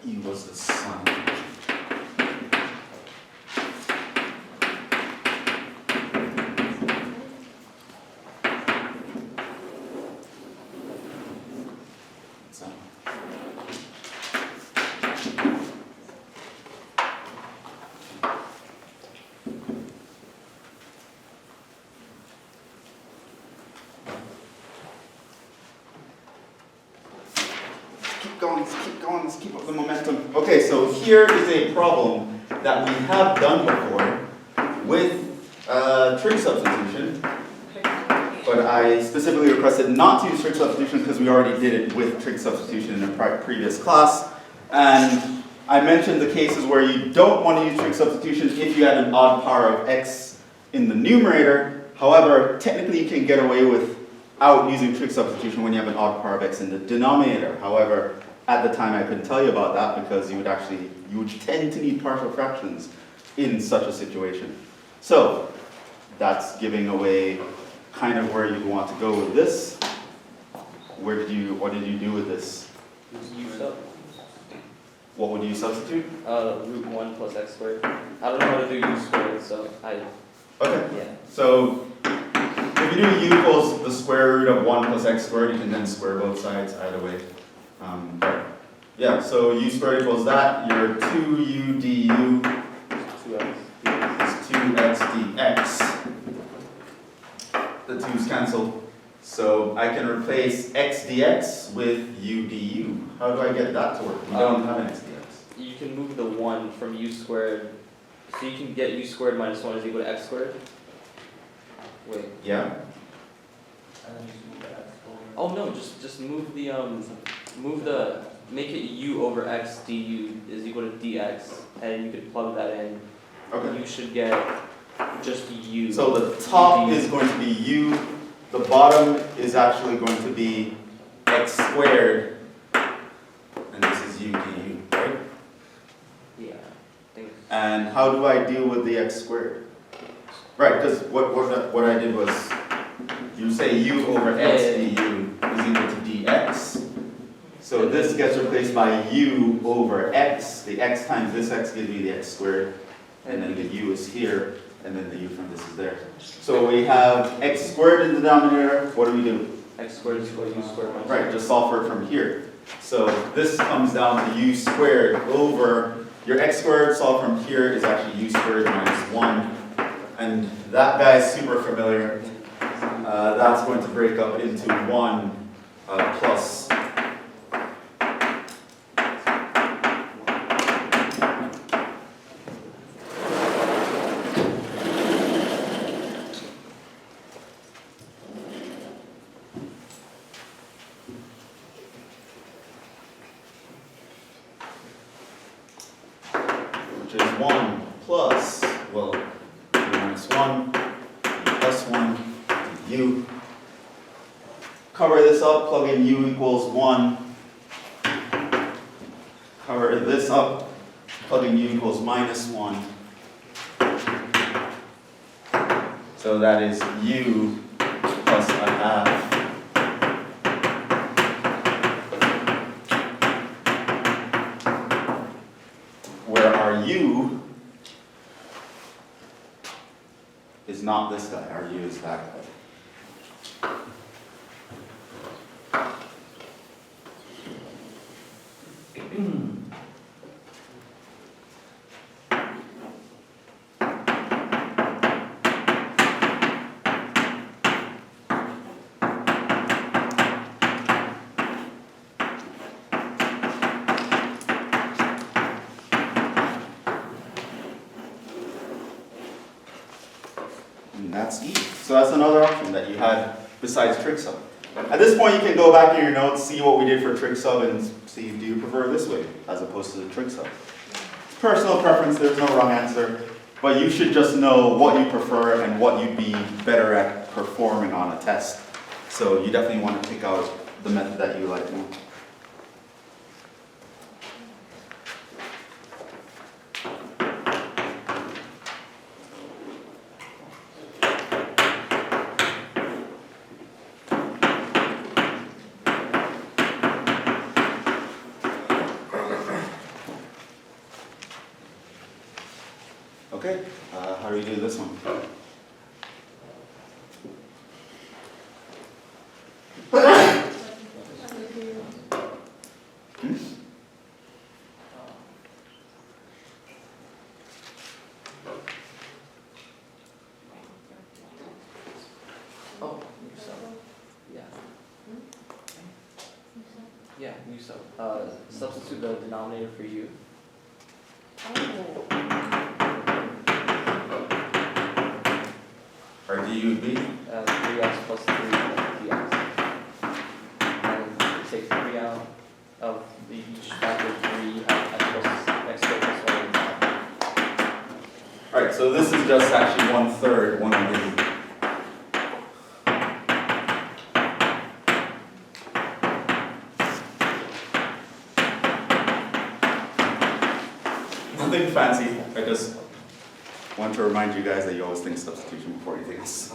U was the sine. Let's keep up the momentum. Okay, so here is a problem that we have done before with trig substitution, but I specifically requested not to use trig substitution because we already did it with trig substitution in a previous class. And I mentioned the cases where you don't want to use trig substitution if you had an odd power of x in the numerator. However, technically you can get away with out using trig substitution when you have an odd power of x in the denominator. However, at the time I couldn't tell you about that because you would tend to need partial fractions in such a situation. So that's giving away kind of where you want to go with this. What did you do with this? U sub, What would you substitute? root 1 plus x squared. I don't know how to do u squared, so Okay. yeah. So if you do u equals the square root of 1 plus x squared, you can then square both sides either way. Yeah, so u squared equals that. Your 2u du 2x. is 2x dx. The 2's cancel. So I can replace x dx with u du. How do I get that to work? We don't have an x dx. You can move the 1 from u squared, so you can get u squared minus 1 is equal to x squared. Wait. Yeah? Oh no, just move the make it u over x du is equal to dx, and you could plug that in. Okay. You should get just u. So the top du. is going to be u, the bottom is actually going to be x squared, and this is u du, right? Yeah, I think. And how do I deal with the x squared? Right, because what I did was, you say u over x du is equal to dx. So this gets replaced by u over x. The x times this x gives me the x squared. And then the u is here, and then the u from this is there. So we have x squared in the denominator. What do? X squared is equal to u squared minus Right, just solve for it from here. So this comes down to u squared over, your x squared solved from here is actually u squared minus 1. And that guy is super familiar. That's going to break up into 1 plus. Which is 1 plus, well, u minus 1, plus 1, u. Cover this up, plug in u equals 1. Cover this up, plug in u equals minus 1. So that is u plus a half. Where our u is not this guy, our u is that guy. And that's E. So that's another option that you had besides trig sub. At this point, you can go back in your notes, see what we did for trig sub, and see, do you prefer this way as opposed to the trig sub? It's personal preference, there's no wrong answer, but you should just know what you prefer and what you'd be better at performing on a test. So you definitely want to pick out the method that you like more. Okay, how do we do this one? Oh, u sub. Yeah. Yeah, u sub. Substitute the denominator for u. Or du would be? 3x plus 3 dx. And take 3 out of each factor 3, you have x squared plus 1 on top. Alright, so this is just actually 1/3, 1 over just want to remind you guys that you always think substitution before anything else.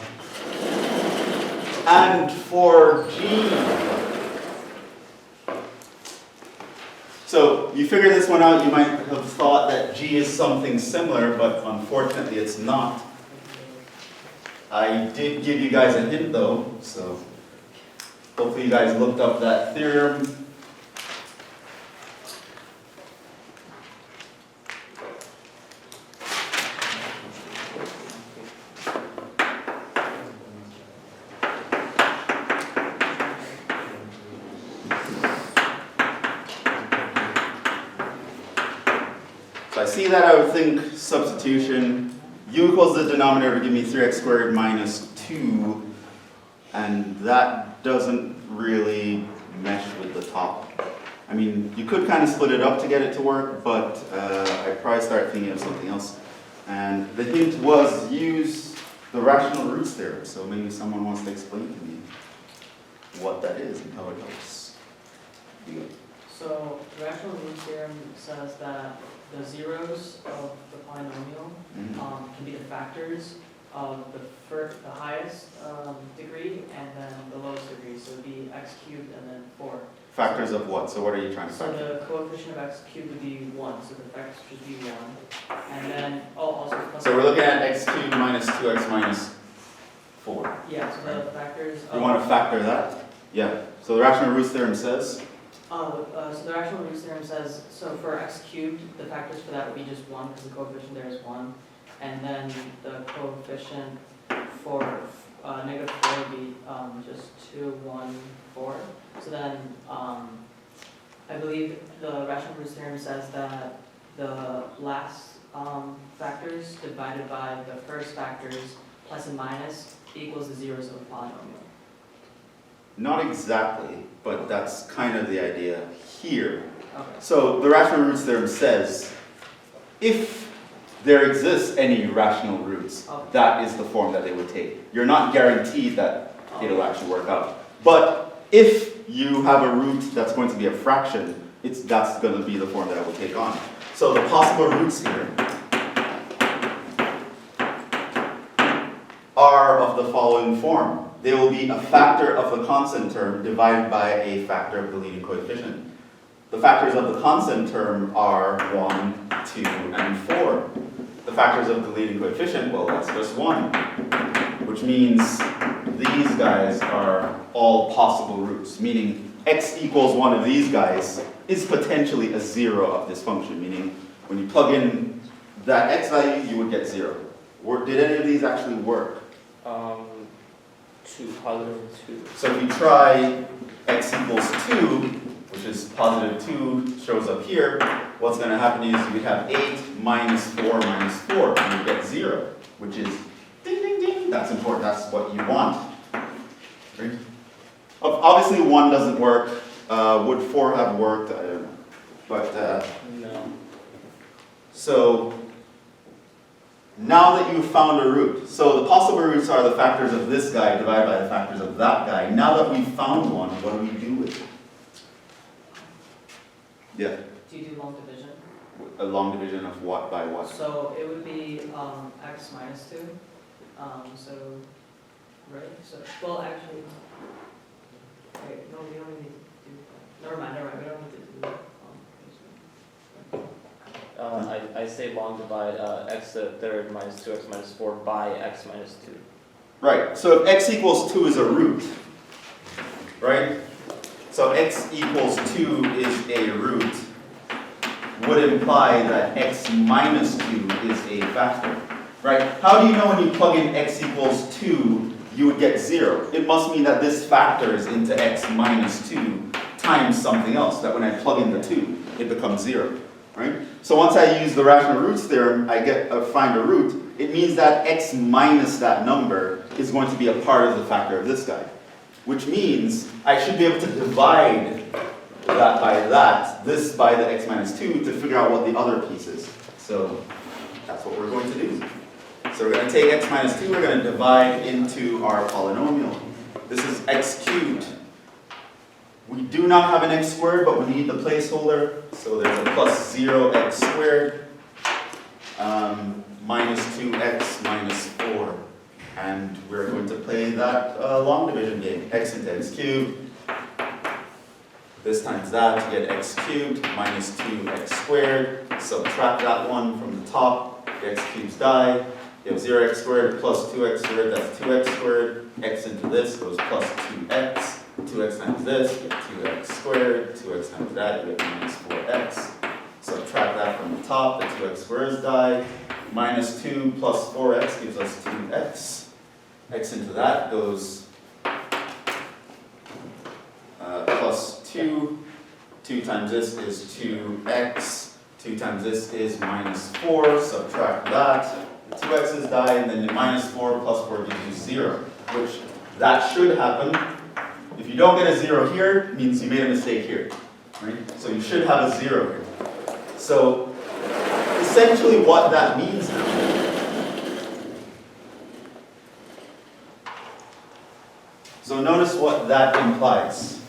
And for G, so you figure this one out, you might have thought that G is something similar, but unfortunately it's not. I did give you guys a hint though, so hopefully you guys looked up that theorem. So I see that I would think substitution, u equals the denominator to give me 3x squared minus 2, and that doesn't really mesh with the top. I mean, you could kind of split it up to get it to work, but I'd probably start thinking of something else. And the hint was use the rational roots theorem, so maybe someone wants to explain to me what that is and how it helps. So, the rational roots theorem says that the zeros of the polynomial can be the factors of the highest degree and then the lowest degree. So it would be x cubed and then 4. Factors of what? So what are you trying to So factor? the coefficient of x cubed would be 1, so the factor should be 1. And then, also plus. So we're looking at x cubed minus 2x minus 4. Yeah, so the factors You want to factor that? Yeah. So the rational roots theorem says? So the rational roots theorem says, so for x cubed, the factors for that would be just 1, because the coefficient there is 1. And then the coefficient for negative 4 would be just 2, 1, 4. So then, I believe the rational roots theorem says that the last factors divided by the first factors plus and minus equals the zeros of a polynomial. Not exactly, but that's kind of the idea here. Okay. So the rational roots theorem says, if there exists any rational roots, that is the form that they would take. You're not guaranteed that it'll actually work out. But if you have a root that's going to be a fraction, that's going to be the form that it will take on. So the possible roots here are of the following form. They will be a factor of the constant term divided by a factor of the leading coefficient. The factors of the constant term are 1, 2, and 4. The factors of the leading coefficient, well, that's just 1, which means these guys are all possible roots, meaning x equals one of these guys is potentially a 0 of this function, meaning when you plug in that x value, you would get 0. Did any of these actually work? 2, positive 2. So if you try x equals 2, which is positive 2, shows up here, what's going to happen is you would have 8 minus 4 minus 4, and you get 0, which is ding, ding, ding. That's important. That's what you want. Right? Obviously, 1 doesn't work. Would 4 have worked? I don't know. But, No. so, now that you've found a root, so the possible roots are the factors of this guy divided by the factors of that guy. Now that we've found one, what do we do with it? Yeah. Do you do long division? A long division of what by what? So it would be x minus 2. So, right? So, well, actually, wait, no, we don't need to do that. Never mind, we don't need to do that. I say long divide x to the third minus 2x minus 4 by x minus 2. Right, so if x equals 2 is a root, right? So x equals 2 is a root, would imply that x minus 2 is a factor, right? How do you know when you plug in x equals 2, you would get 0? It must mean that this factors into x minus 2 times something else, that when I plug in the 2, it becomes 0, right? So once I use the rational roots theorem, I find a root. It means that x minus that number is going to be a part of the factor of this guy, which means I should be able to divide that by that, this by the x minus 2 to figure out what the other piece is. So that's what we're going to do. So we're going to take x minus 2, we're going to divide into our polynomial. This is x cubed. We do not have an x squared, but we need the placeholder. So there's a plus 0x squared. minus 2x minus 4. And we're going to play that long division game. X into x cubed. This times that to get x cubed minus 2x squared. Subtract that one from the top. The x cubes die. You have 0x squared plus 2x squared. That's 2x squared. X into this goes plus 2x. 2x times this, you get 2x squared. 2x times that, you get minus 4x. Subtract that from the top. The 2x squares die. Minus 2 plus 4x gives us 2x. X into that goes plus 2. 2 times this is 2x. 2 times this is minus 4. Subtract that. The 2x's die, and then the minus 4 plus 4 gives you 0, which that should happen. If you don't get a 0 here, it means you made a mistake here. Right? So you should have a 0 here. So essentially what that means now so notice what that implies.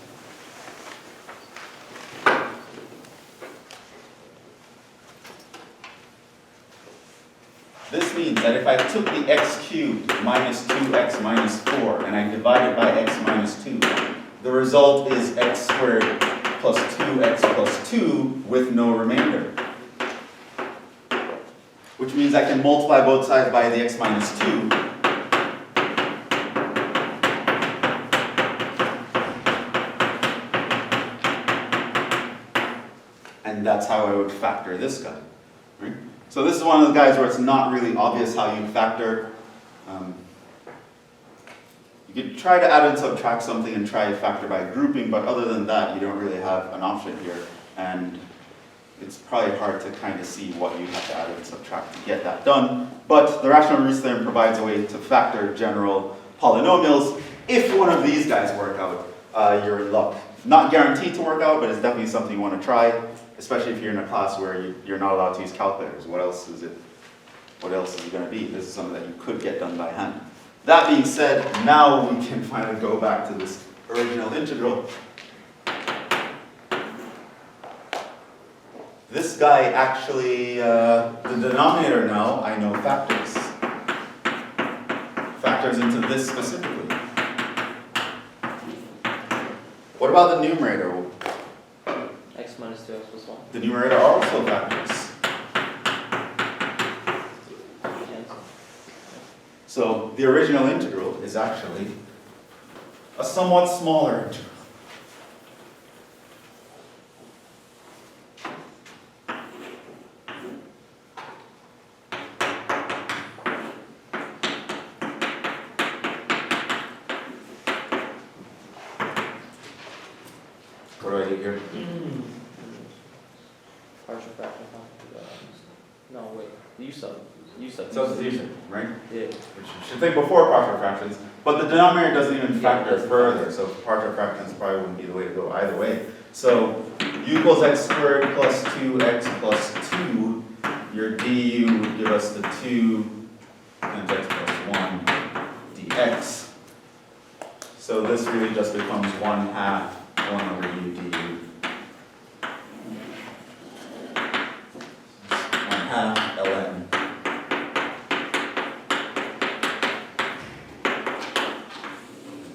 This means that if I took the x cubed minus 2x minus 4 and I divided by x minus 2, the result is x squared plus 2x plus 2 with no remainder. Which means I can multiply both sides by the x minus 2. And that's how I would factor this guy. Right? So this is one of the guys where it's not really obvious how you factor. You could try to add and subtract something and try to factor by grouping, but other than that, you don't really have an option here. And it's probably hard to kind of see what you have to add and subtract to get that done. But the rational roots theorem provides a way to factor general polynomials. If one of these guys work out, you're in luck. Not guaranteed to work out, but it's definitely something you want to try, especially if you're in a class where you're not allowed to use calculators. What else is it going to be? This is something that you could get done by hand. That being said, now we can finally go back to this original integral. This guy actually, the denominator now, I know factors. Factors into this specifically. What about the numerator? X minus 2x plus 1. The numerator are also factors. Cancel. So the original integral is actually a somewhat smaller integral. What do I do here? Partial fraction. No, wait. You sub. Substitution, right? Yeah. Which you should think before partial fractions, but the denominator doesn't even factor further, so partial fractions probably wouldn't be the way to go either way. So u equals x squared plus 2x plus 2, your du would give us the 2 times x plus 1 dx. So this really just becomes 1/2 1 over u du. 1/2 ln.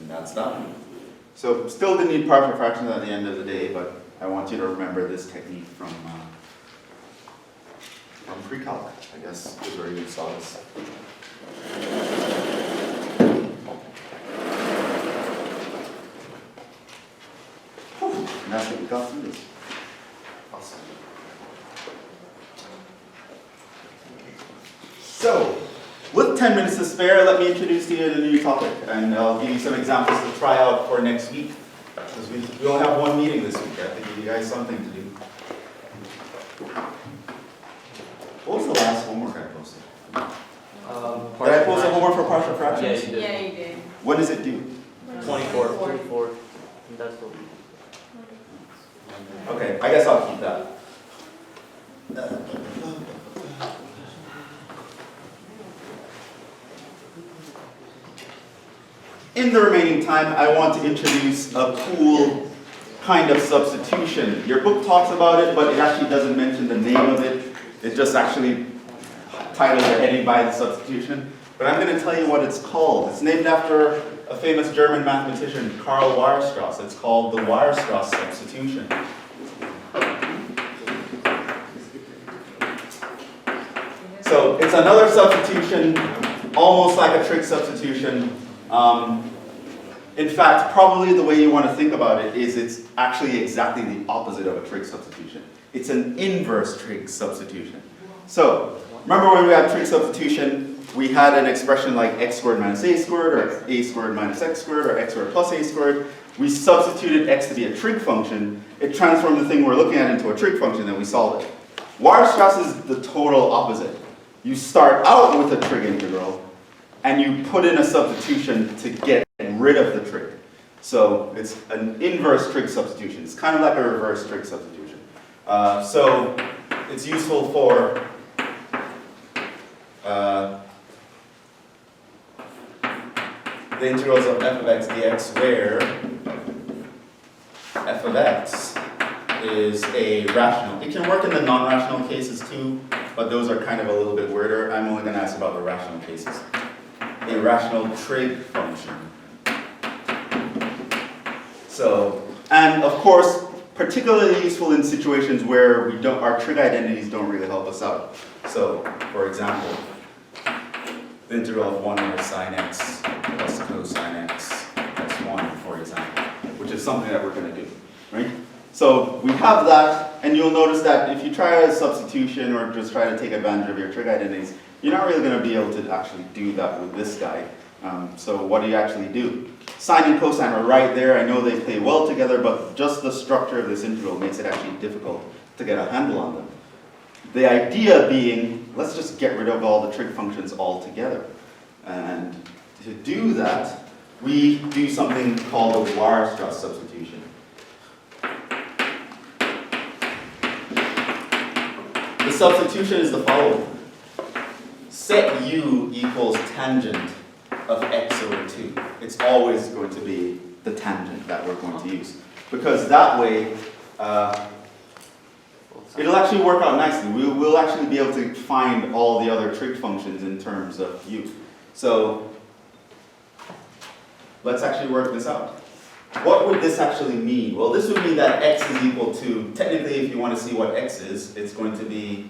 That's done. So still didn't need partial fractions at the end of the day, but I want you to remember this technique from pre-calc, I guess, is where you saw this. Whew, and that's what we got through this. Awesome. So, with 10 minutes to spare, let me introduce to you the new topic, and I'll give you some examples to try out for next week. Because we only have one meeting this week. I have to give you guys something to do. What was the last homework I posted? Did I post a homework for partial fractions? Yeah, you did. Yeah, you did. When does it due? 24. And that's what we. Okay, I guess I'll keep that. In the remaining time, I want to introduce a cool kind of substitution. Your book talks about it, but it actually doesn't mention the name of it. It just actually title or heading by the substitution, but I'm going to tell you what it's called. It's named after a famous German mathematician, Karl Weierstrass. It's called the Weierstrass substitution. So it's another substitution, almost like a trig substitution. In fact, probably the way you want to think about it is it's actually exactly the opposite of a trig substitution. It's an inverse trig substitution. So, remember when we had trig substitution, we had an expression like x squared minus a squared, or a squared minus x squared, or x squared plus a squared. We substituted x to be a trig function. It transformed the thing we're looking at into a trig function, and we solved it. Weierstrass is the total opposite. You start out with a trig integral, and you put in a substitution to get rid of the trig. So it's an inverse trig substitution. It's kind of like a reverse trig substitution. So it's useful for the integrals of f of x dx, where f of x is a rational. It can work in the non-rational cases too, but those are kind of a little bit weirder. I'm only going to ask about the rational cases. A rational trig function. So, and of course, particularly useful in situations where our trig identities don't really help us out. So, for example, the integral of 1 over sine x plus cosine x plus 1, for example, which is something that we're going to do, right? So we have that, and you'll notice that if you try a substitution or just try to take advantage of your trig identities, you're not really going to be able to actually do that with this guy. So what do you actually do? Sine and cosine are right there. I know they play well together, but just the structure of this integral makes it actually difficult to get a handle on them. The idea being, let's just get rid of all the trig functions altogether. And to do that, we do something called a Weierstrass substitution. The substitution is the following. Set u equals tangent of x over 2. It's always going to be the tangent that we're going to use. Because that way, it'll actually work out nicely. We'll actually be able to find all the other trig functions in terms of u. So, let's actually work this out. What would this actually mean? Well, this would mean that x is equal to, technically if you want to see what x is, it's going to be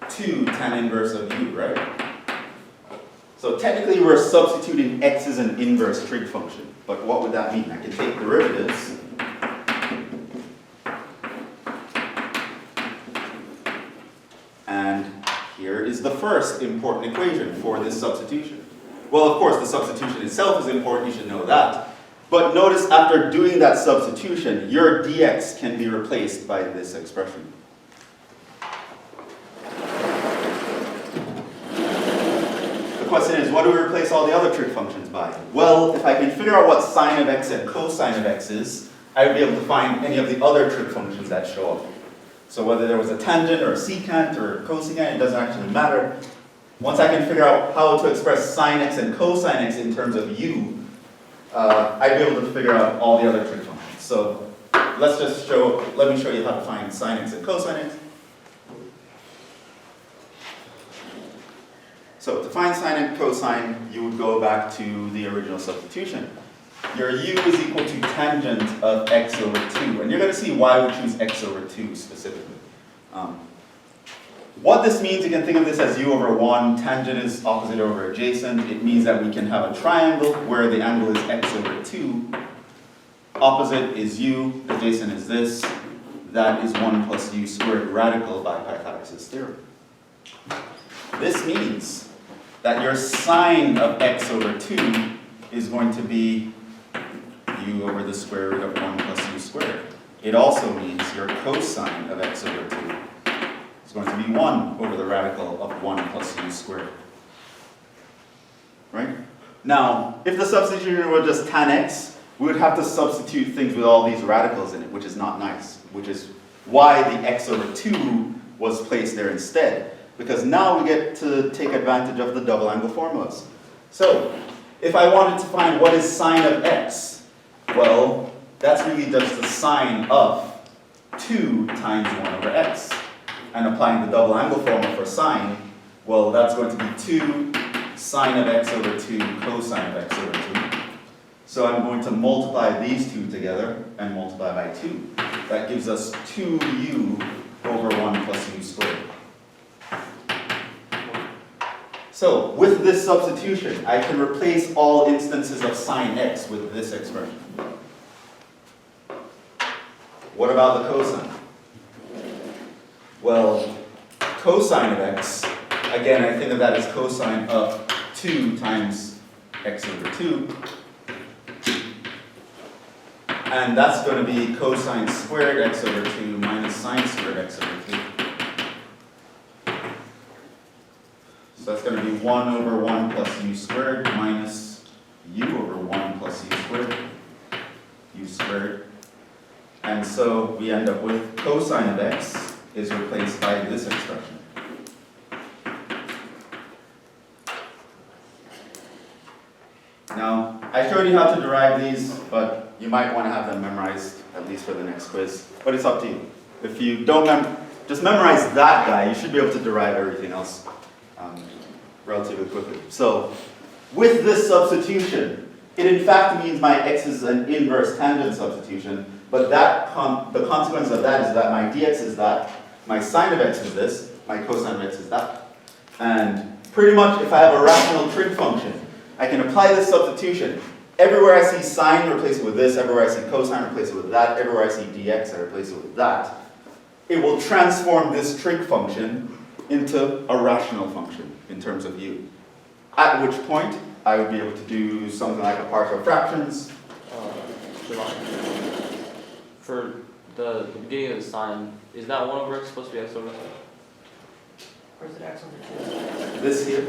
2 tan inverse of u, right? So technically we're substituting x as an inverse trig function. But what would that mean? I can take derivatives. And here is the first important equation for this substitution. Well, of course, the substitution itself is important, you should know that. But notice after doing that substitution, your dx can be replaced by this expression. The question is, what do we replace all the other trig functions by? Well, if I can figure out what sine of x and cosine of x is, I would be able to find any of the other trig functions that show up. So whether there was a tangent or a secant or a cosecant, it doesn't actually matter. Once I can figure out how to express sine x and cosine x in terms of u, I'd be able to figure out all the other trig functions. So let me show you how to find sine x and cosine x. So to find sine and cosine, you would go back to the original substitution. Your u is equal to tangent of x over 2. And you're going to see why we choose x over 2 specifically. What this means, you can think of this as u over 1. Tangent is opposite over adjacent. It means that we can have a triangle where the angle is x over 2. Opposite is u, adjacent is this. That is 1 plus u squared radical by Pythagoras' theorem. This means that your sine of x over 2 is going to be u over the square root of 1 plus u squared. It also means your cosine of x over 2 is going to be 1 over the radical of 1 plus u squared. Right? Now, if the substitution were just tan x, we would have to substitute things with all these radicals in it, which is not nice, which is why the x over 2 was placed there instead. Because now we get to take advantage of the double angle formulas. So, if I wanted to find what is sine of x, well, that's really just the sine of 2 times 1 over x. and applying the double angle formula for sine, well, that's going to be 2 sine of x over 2 cosine of x over 2. So I'm going to multiply these two together and multiply by 2. That gives us 2u over 1 plus u squared. So with this substitution, I can replace all instances of sine x with this expression. What about the cosine? Well, cosine of x, again, I think of that as cosine of 2 times x over 2. And that's going to be cosine squared x over 2 minus sine squared x over 2. So that's going to be 1 over 1 plus u squared minus u over 1 plus u squared. And so we end up with cosine of x is replaced by this expression. Now, I showed you how to derive these, but you might want to have them memorized, at least for the next quiz. But it's up to you. If you don't just memorize that guy, you should be able to derive everything else relatively quickly. So, with this substitution, it in fact means my x is an inverse tangent substitution, but that the consequence of that is that my dx is that, my sine of x is this, my cosine of x is that. And pretty much if I have a rational trig function, I can apply this substitution. Everywhere I see sine, replace it with this. Everywhere I see cosine, replace it with that. Everywhere I see dx, I replace it with that. It will transform this trig function into a rational function in terms of u. At which point, I would be able to do something like a partial fractions. Jhevon, for the beginning of the sign, is that 1 over x supposed to be x over 2? Or is it x over 2? This here?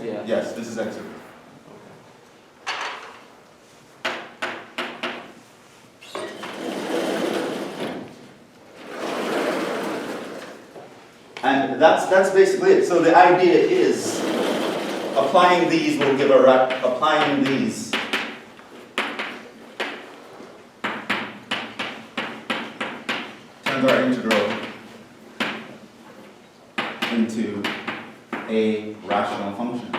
Yeah. Yes, this is x over 2. And that's basically it. So the idea is applying these will give applying these turns our integral into a rational function,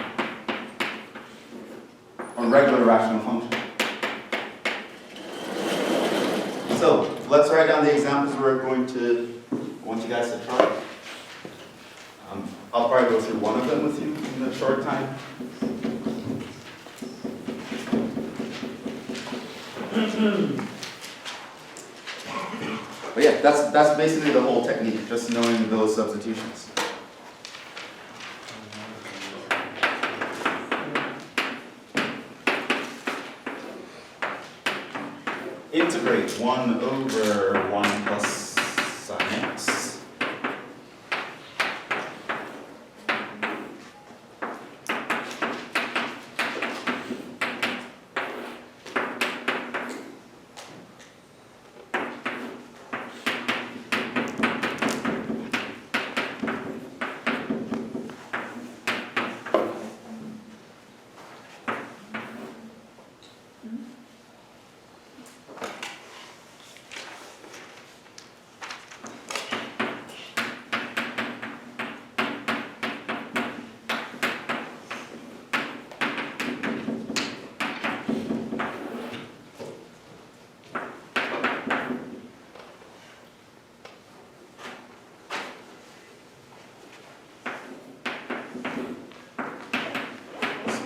a regular rational function. So let's write down the examples we're going to want you guys to try. I'll probably go through one of them with you in a short time. But yeah, that's basically the whole technique, just knowing those substitutions. Integrate 1 over 1 plus sine x.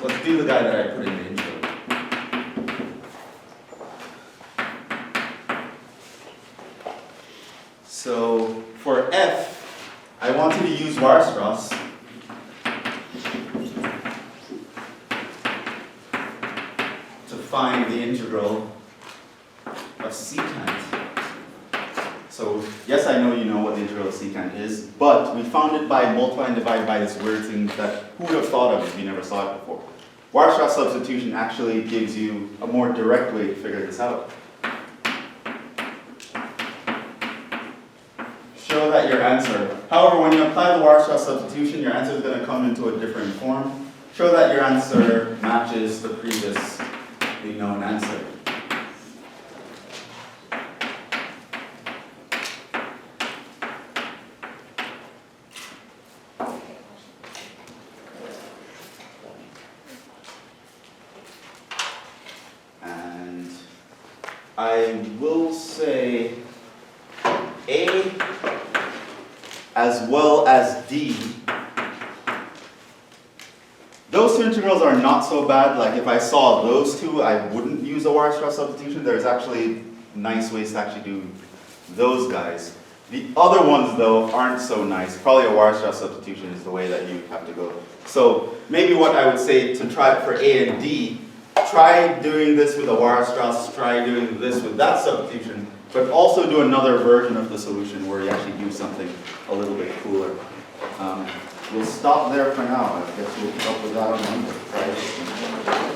Let's do the guy that I put in the intro. So for f, I wanted to use Weierstrass. To find the integral of secant. So yes, I know you know what the integral of secant is, but we found it by multiplying and dividing by this weird thing that who would have thought of if you never saw it before. Weierstrass substitution actually gives you a more direct way to figure this out. Show that your answer, however, when you apply the Weierstrass substitution, your answer is going to come into a different form. Show that your answer matches the previously known answer. I will say A as well as D. Those two integrals are not so bad. Like if I saw those two, I wouldn't use a Weierstrass substitution. There's actually nice ways to actually do those guys. The other ones though aren't so nice. Probably a Weierstrass substitution is the way that you have to go. So maybe what I would say to try for A and D, try doing this with a Weierstrass, try doing this with that substitution, but also do another version of the solution where you actually do something a little bit cooler. We'll stop there for now. I guess we'll pick up with that on Monday. Right?